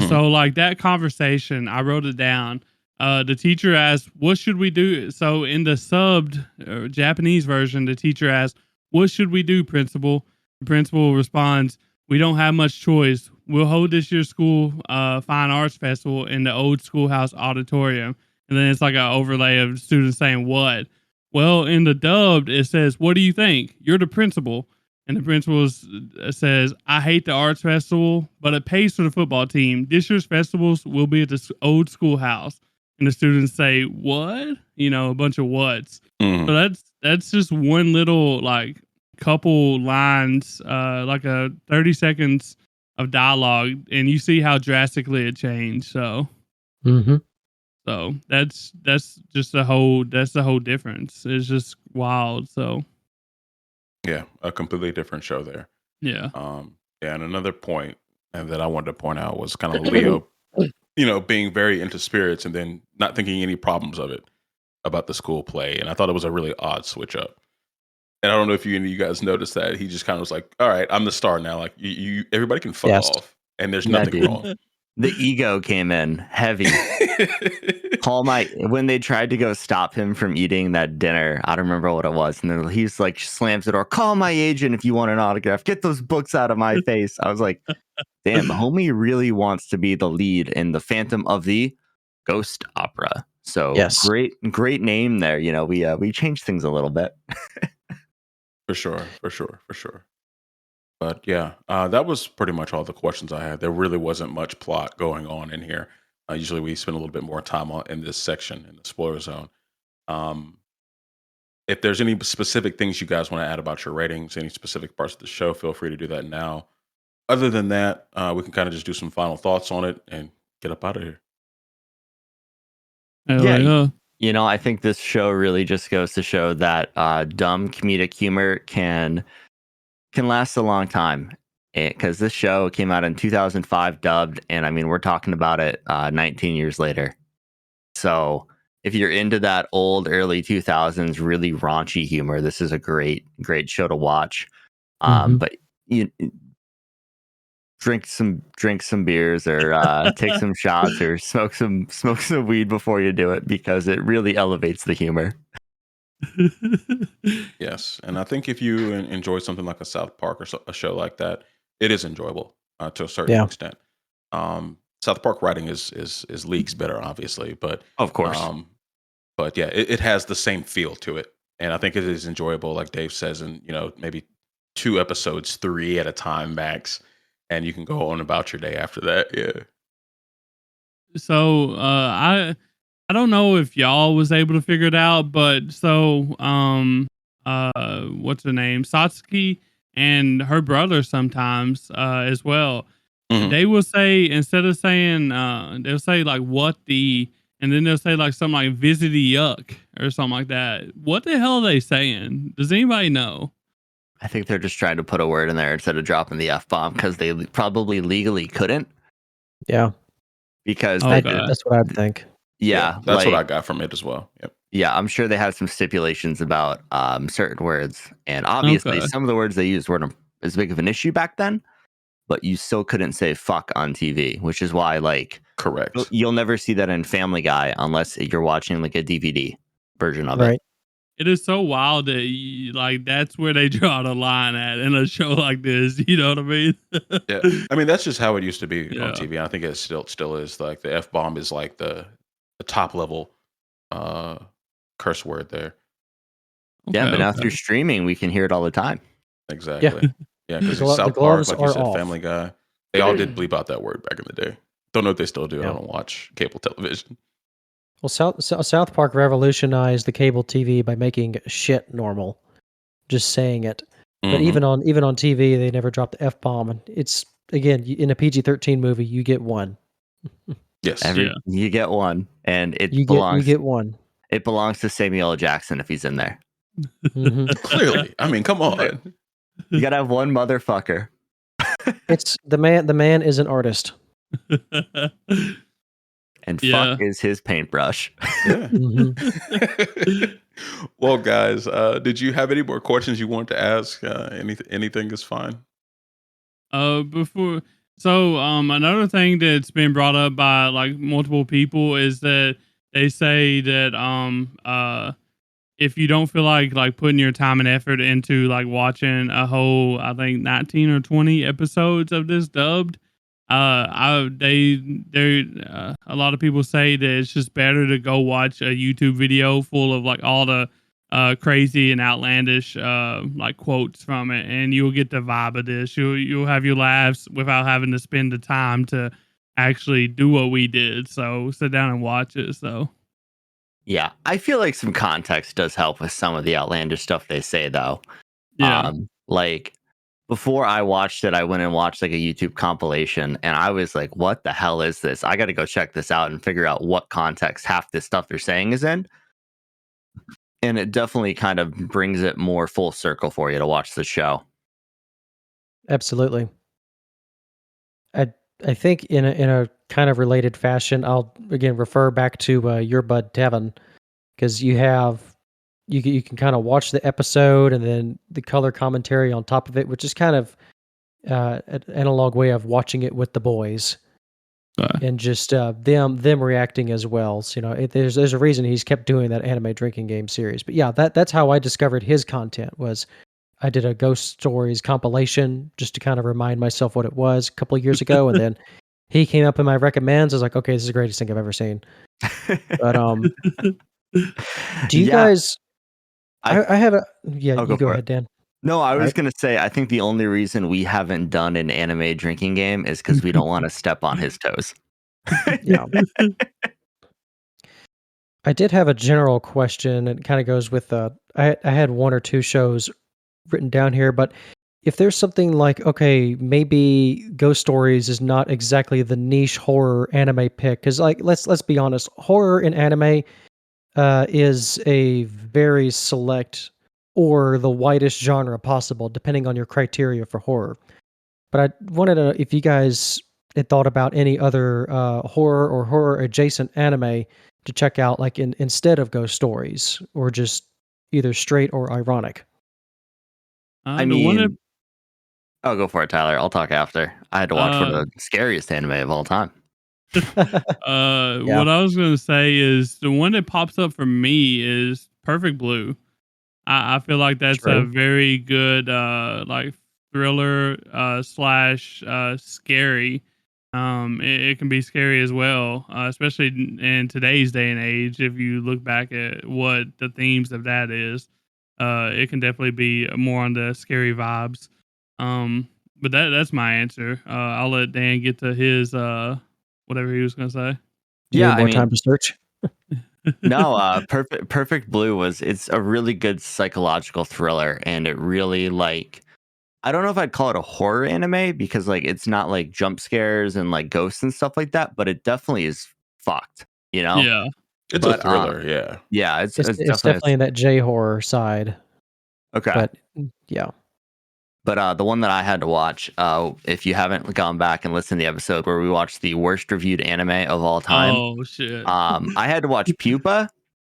So like that conversation, I wrote it down. The teacher asked, "What should we do?" So in the subbed Japanese version, the teacher asked, "What should we do, principal?" The principal responds, "We don't have much choice. We'll hold this year's school fine arts festival in the old schoolhouse auditorium." And then it's like an overlay of students saying what. Well, in the dubbed, it says, "What do you think? You're the principal." And the principal says, "I hate the arts festival, but it pays for the football team. This year's festivals will be at the old schoolhouse." And the students say, "What?" A bunch of whats. So that's just one little like couple lines, like a 30 seconds of dialogue, and you see how drastically it changed. So, so that's just the whole difference. It's just wild. So yeah, a completely different show there. Yeah. And another point that I wanted to point out was kind of Leo, being very into spirits and then not thinking any problems of it about the school play. And I thought it was a really odd switch up. And I don't know if any of you guys noticed that he just kind of was like, "All right, I'm the star now. Like you everybody can fuck off, and there's nothing wrong." The ego came in heavy. When they tried to go stop him from eating that dinner, I don't remember what it was, and then he's like slams the door. "Call my agent if you want an autograph. Get those books out of my face." I was like, damn, homie really wants to be the lead in the Phantom of the Ghost Opera. So great name there. We changed things a little bit. For sure. But yeah, that was pretty much all the questions I had. There really wasn't much plot going on in here. Usually we spend a little bit more time in this section, in the spoiler zone. If there's any specific things you guys want to add about your ratings, any specific parts of the show, feel free to do that now. Other than that, we can kind of just do some final thoughts on it and get up out of here. Yeah. I think this show really just goes to show that dumb comedic humor can last a long time, because this show came out in 2005 dubbed, and I mean we're talking about it 19 years later. So if you're into that old early 2000s really raunchy humor, this is a great show to watch. But you drink some beers or take some shots or smoke some weed before you do it, because it really elevates the humor. Yes, and I think if you enjoy something like a South Park or a show like that, it is enjoyable to a certain extent. South Park writing is leagues better, obviously, but of course. But yeah, it has the same feel to it, and I think it is enjoyable. Like Dave says, and maybe 2 episodes, 3 at a time max, and you can go on about your day after that. Yeah. So I don't know if y'all was able to figure it out, but so what's her name? Satsuki and her brother sometimes as well. Mhm. They will say, instead of saying, they'll say like what the, and then they'll say like something like visity yuck or something like that. What the hell are they saying? Does anybody know? I think they're just trying to put a word in there instead of dropping the F-bomb because they probably legally couldn't. Yeah, Because Okay. that's what I think. yeah, that's what I like, got from it as well. Yep. yeah, I'm sure they had some stipulations about certain words, and obviously Okay. some of the words they used weren't as big of an issue back then. But you still couldn't say fuck on TV, which is why like Correct. you'll never see that in Family Guy unless you're watching like a DVD version of Right. it. It is so wild that like that's where they draw the line at in a show like this. You know what I mean? Yeah. I mean, that's just how it used to be on Yeah. TV. I think it still is. Like the F bomb is like the top level uh curse word there. Yeah, but now Okay. through streaming, we can hear it all the time. Exactly. Yeah, because The South Park, gloves like you are said, off. Family Guy, they all did bleep out that word back in the day. Don't know if they still do. I Yeah. don't watch cable television. Well, South Park revolutionized the cable TV by making shit normal, just saying it. But Mhm. even on TV, they never dropped the F-bomb. And it's again in a PG-13 movie, you get one. Yes. Yeah. You get one, and it You belongs. get one. It belongs to Samuel L. Jackson if he's in there. hmm Clearly. I mean, come on. You gotta have one motherfucker. It's the man. The man is an artist. And Yeah. fuck is his paintbrush. Yeah. Mhm. Well, guys, did you have any more questions you wanted to ask? Anything is fine. Before, so another thing that's been brought up by like multiple people is that they say that if you don't feel like putting your time and effort into like watching a whole, I think 19 or 20 episodes of this dubbed, a lot of people say that it's just better to go watch a YouTube video full of like all the crazy and outlandish like quotes from it, and you'll get the vibe of this. You'll have your laughs without having to spend the time to actually do what we did. So sit down and watch it. So Yeah, I feel like some context does help with some of the outlandish stuff they say, though. yeah. Like before I watched it, I went and watched like a YouTube compilation, and I was like, "What the hell is this? I got to go check this out and figure out what context half this stuff they're saying is in." And it definitely kind of brings it more full circle for you to watch the show. Absolutely. I think in a kind of related fashion, I'll again refer back to your bud Tevin, because you can kind of watch the episode and then the color commentary on top of it, which is kind of an analog way of watching it with the boys and just them reacting as well. So, there's a reason he's kept doing that anime drinking game series. But yeah, that's how I discovered his content. Was I did a Ghost Stories compilation just to kind of remind myself what it was a couple of years ago, and then he came up in my recommends. I was like, okay, this is the greatest thing I've ever seen. But do you Yeah, guys? I have a yeah. I'll You go for it. ahead, Dan. No, I was Alright. going to say, I think the only reason we haven't done an anime drinking game is because we don't want to step on his toes. Yeah. I did have a general question. It kind of goes with I had one or two shows written down here, but if there's something like, okay, maybe Ghost Stories is not exactly the niche horror anime pick, because like let's be honest, horror in anime is a very select or the widest genre possible, depending on your criteria for horror. But I wanted to know if you guys had thought about any other horror or horror adjacent anime to check out, like instead of Ghost Stories, or just either straight or ironic. I The one mean, I'll go for it, Tyler. I'll talk after. I had to watch one of the scariest anime of all time. Yeah. what I was gonna say is the one that pops up for me is Perfect Blue. I feel like that's a True. very good like thriller slash scary. It can be scary as well, especially in today's day and age. If you look back at what the themes of that is, it can definitely be more on the scary vibes. But that's my answer. I'll let Dan get to his whatever he was gonna say. Do you Yeah, need I more mean, time to search? no, Perfect Blue it's a really good psychological thriller, and it really like I don't know if I'd call it a horror anime because like it's not like jump scares and like ghosts and stuff like that, but it definitely is fucked, you know? Yeah. It's a thriller, yeah. Yeah, it's It's definitely definitely in that J horror side, okay. but yeah. But the one that I had to watch, if you haven't gone back and listened to the episode where we watched the worst reviewed anime of all time, Oh shit. I had to watch Pupa,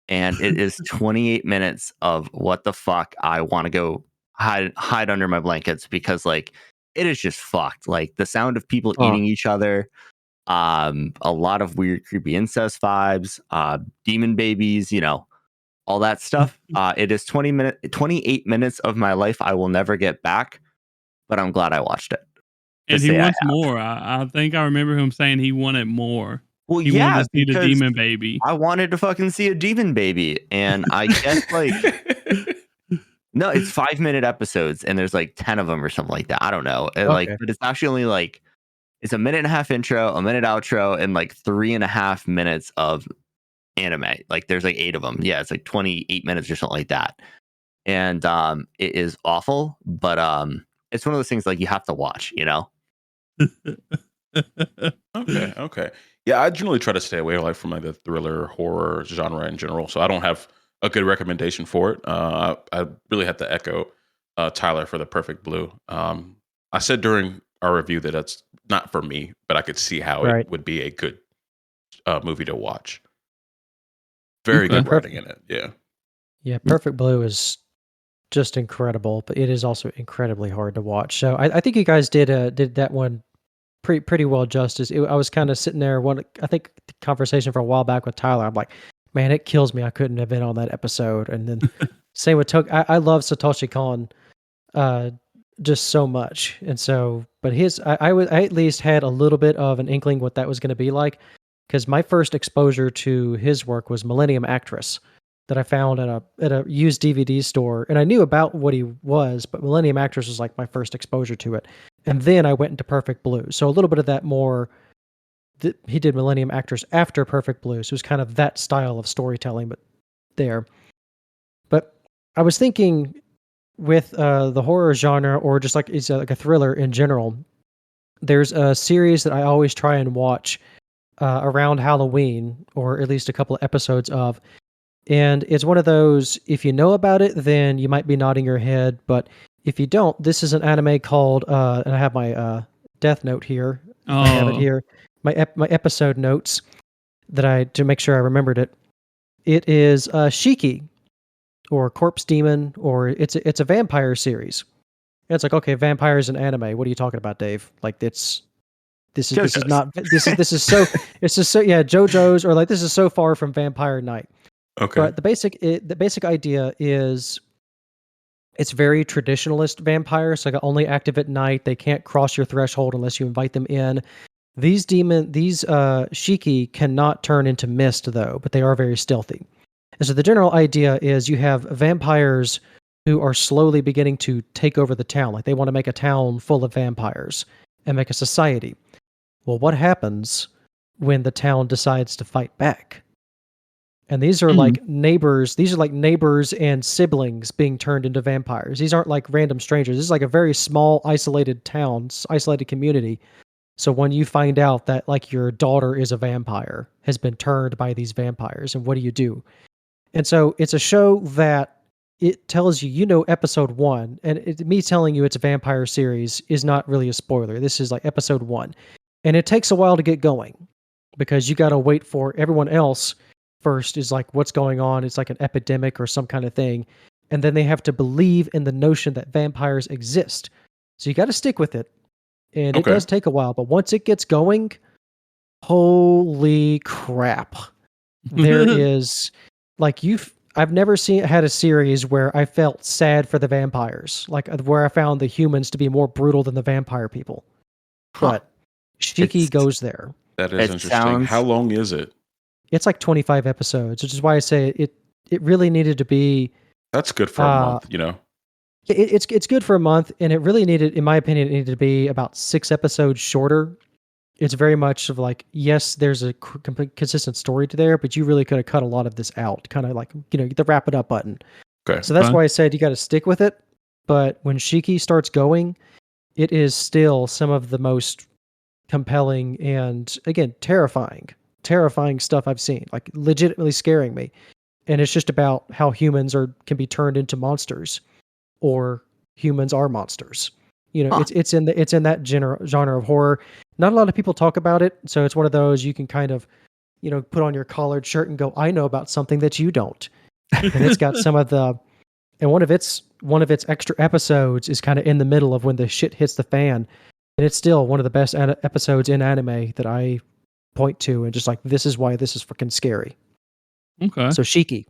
and it is 28 minutes of what the fuck. I want to go hide under my blankets because like it is just fucked. Like the sound of people eating each other, a lot of weird, creepy incest vibes, demon babies, you know, all that stuff. It is 28 minutes of my life I will never get back, but I'm glad I watched it. And he wants more. I think I remember him saying he wanted more. Well, He wanted to see the demon baby. I wanted to fucking see a demon baby, and I guess like no, it's 5-minute episodes, and there's like 10 of them or something like that. I don't know, and, like, but it's actually only like it's a minute and a half intro, a minute outro, and like 3.5 minutes of anime. Like there's like 8 of them. Yeah, it's like 28 minutes or something like that, and it is awful, but it's one of those things like you have to watch, you know. Okay. Yeah, I generally try to stay away like from like the thriller horror genre in general. So I don't have a good recommendation for it. I really have to echo Tyler for the Perfect Blue. I said during our review that that's not for me, but I could see how it would be a good movie to watch. Very good writing in it. Yeah. Yeah, Perfect Blue is just incredible, but it is also incredibly hard to watch. So I think you guys did that one pretty well justice. I was kind of sitting there. I think the conversation for a while back with Tyler. I'm like, man, it kills me. I couldn't have been on that episode. And then same with I love Satoshi Kon just so much. And so, but I at least had a little bit of an inkling what that was going to be like, because my first exposure to his work was Millennium Actress, that I found at a used DVD store, and I knew about what he was, but Millennium Actress was like my first exposure to it. And then I went into Perfect Blue. So a little bit of that more, he did Millennium Actress after Perfect Blue. So it was kind of that style of storytelling, but there. But I was thinking with the horror genre, or just like it's like a thriller in general, there's a series that I always try and watch around Halloween, or at least a couple of episodes of. And it's one of those, if you know about it, then you might be nodding your head. But if you don't, this is an anime called, and I have my death note here. I have it here. My episode notes to make sure I remembered it. It is Shiki, or Corpse Demon, or it's a vampire series. And it's like, okay, vampires in anime. What are you talking about, Dave? Like this is so JoJo's, or like this is so far from Vampire Knight. Okay. But the basic idea is it's very traditionalist vampires, like only active at night. They can't cross your threshold unless you invite them in. These Shiki cannot turn into mist though, but they are very stealthy. And so the general idea is you have vampires who are slowly beginning to take over the town. Like they want to make a town full of vampires and make a society. Well, what happens when the town decides to fight back? And these are like neighbors. These are like neighbors and siblings being turned into vampires. These aren't like random strangers. This is like a very small, isolated town, isolated community. So when you find out that like your daughter is a vampire, has been turned by these vampires, and what do you do? And so it's a show that it tells you, episode 1, and me telling you it's a vampire series is not really a spoiler. This is like episode 1. And it takes a while to get going because you got to wait for everyone else. First is like what's going on. It's like an epidemic or some kind of thing. And then they have to believe in the notion that vampires exist. So you got to stick with it. And it does take a while. But once it gets going, holy crap. There is like I've never had a series where I felt sad for the vampires. Like where I found the humans to be more brutal than the vampire people. But Shiki goes there. That is interesting. How long is it? It's like 25 episodes, which is why I say it really needed to be. That's good for a month, It's good for a month, and it really needed, in my opinion, it needed to be about 6 episodes shorter. It's very much of like, yes, there's a consistent story to there, but you really could have cut a lot of this out, kind of like, the wrap it up button. Okay. So that's why I said you got to stick with it. but when Shiki starts going, it is still some of the most compelling and, again, terrifying stuff I've seen, like legitimately scaring me. And it's just about how humans can be turned into monsters, or humans are monsters. It's in that genre of horror. Not a lot of people talk about it, so it's one of those you can kind of, put on your collared shirt and go, I know about something that you don't. And it's got some of the, and one of its extra episodes is kind of in the middle of when the shit hits the fan, and it's still one of the best episodes in anime that I point to, and just like, this is why this is freaking scary. Okay. So Shiki.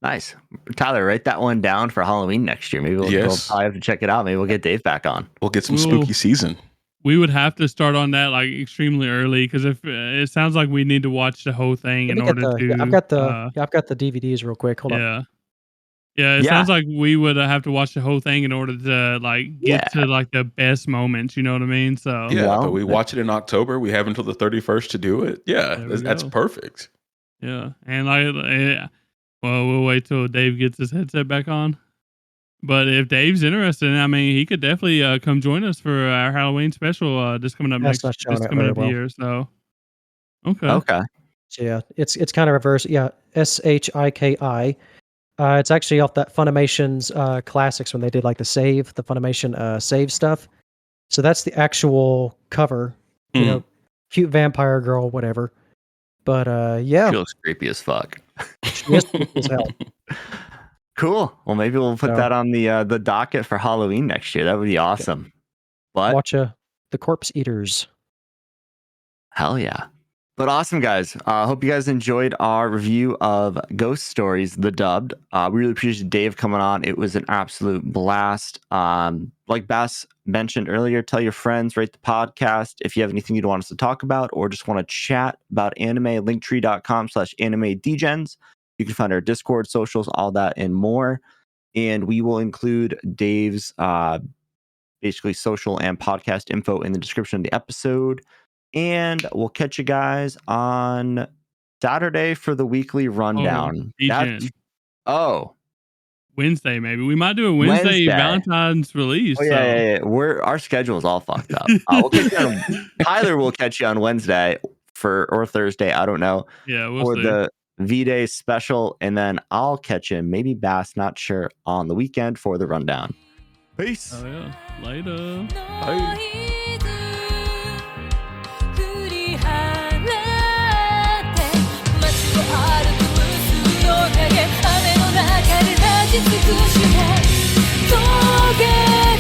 Nice. Tyler, write that one down for Halloween next year. Maybe we'll probably have to check it out. Maybe we'll get Dave back on. We'll get some spooky season. We would have to start on that like extremely early, because if it sounds like we need to watch the whole thing in order to. I've got the DVDs real quick. Hold on. Yeah, it sounds like we would have to watch the whole thing in order to like get to like the best moments. You know what I mean? So but we watch it in October. We have until the 31st to do it. Yeah, that's perfect. Yeah, and we'll wait till Dave gets his headset back on. But if Dave's interested, I mean, he could definitely come join us for our Halloween special. This coming up here. So okay. So yeah, it's kind of reverse. Yeah, Shiki. It's actually off that Funimation's classics when they did like the Funimation save stuff. So that's the actual cover. Cute vampire girl, whatever. But yeah, she looks creepy as fuck. She is creepy as hell. Cool. Well, maybe we'll put that on the docket for Halloween next year. That would be awesome. But watch the Corpse Eaters. Hell yeah. But awesome, guys. I hope you guys enjoyed our review of Ghost Stories, the dubbed. We really appreciate Dave coming on. It was an absolute blast. Like Bass mentioned earlier, tell your friends, rate the podcast. If you have anything you'd want us to talk about or just want to chat about anime, linktree.com/Anime Degens. You can find our Discord, socials, all that and more. And we will include Dave's basically social and podcast info in the description of the episode. And we'll catch you guys on Saturday for the weekly rundown. Wednesday, maybe. We might do a Wednesday Valentines release. Oh, yeah. Our schedule is all fucked up. We'll catch you on, Tyler will catch you on Wednesday or Thursday. I don't know. Yeah, we'll see. The V-Day special. And then I'll catch you, maybe Bass, not sure, on the weekend for the rundown. Peace. Oh, yeah. Later. Bye. 雨の中で立ち尽くして峠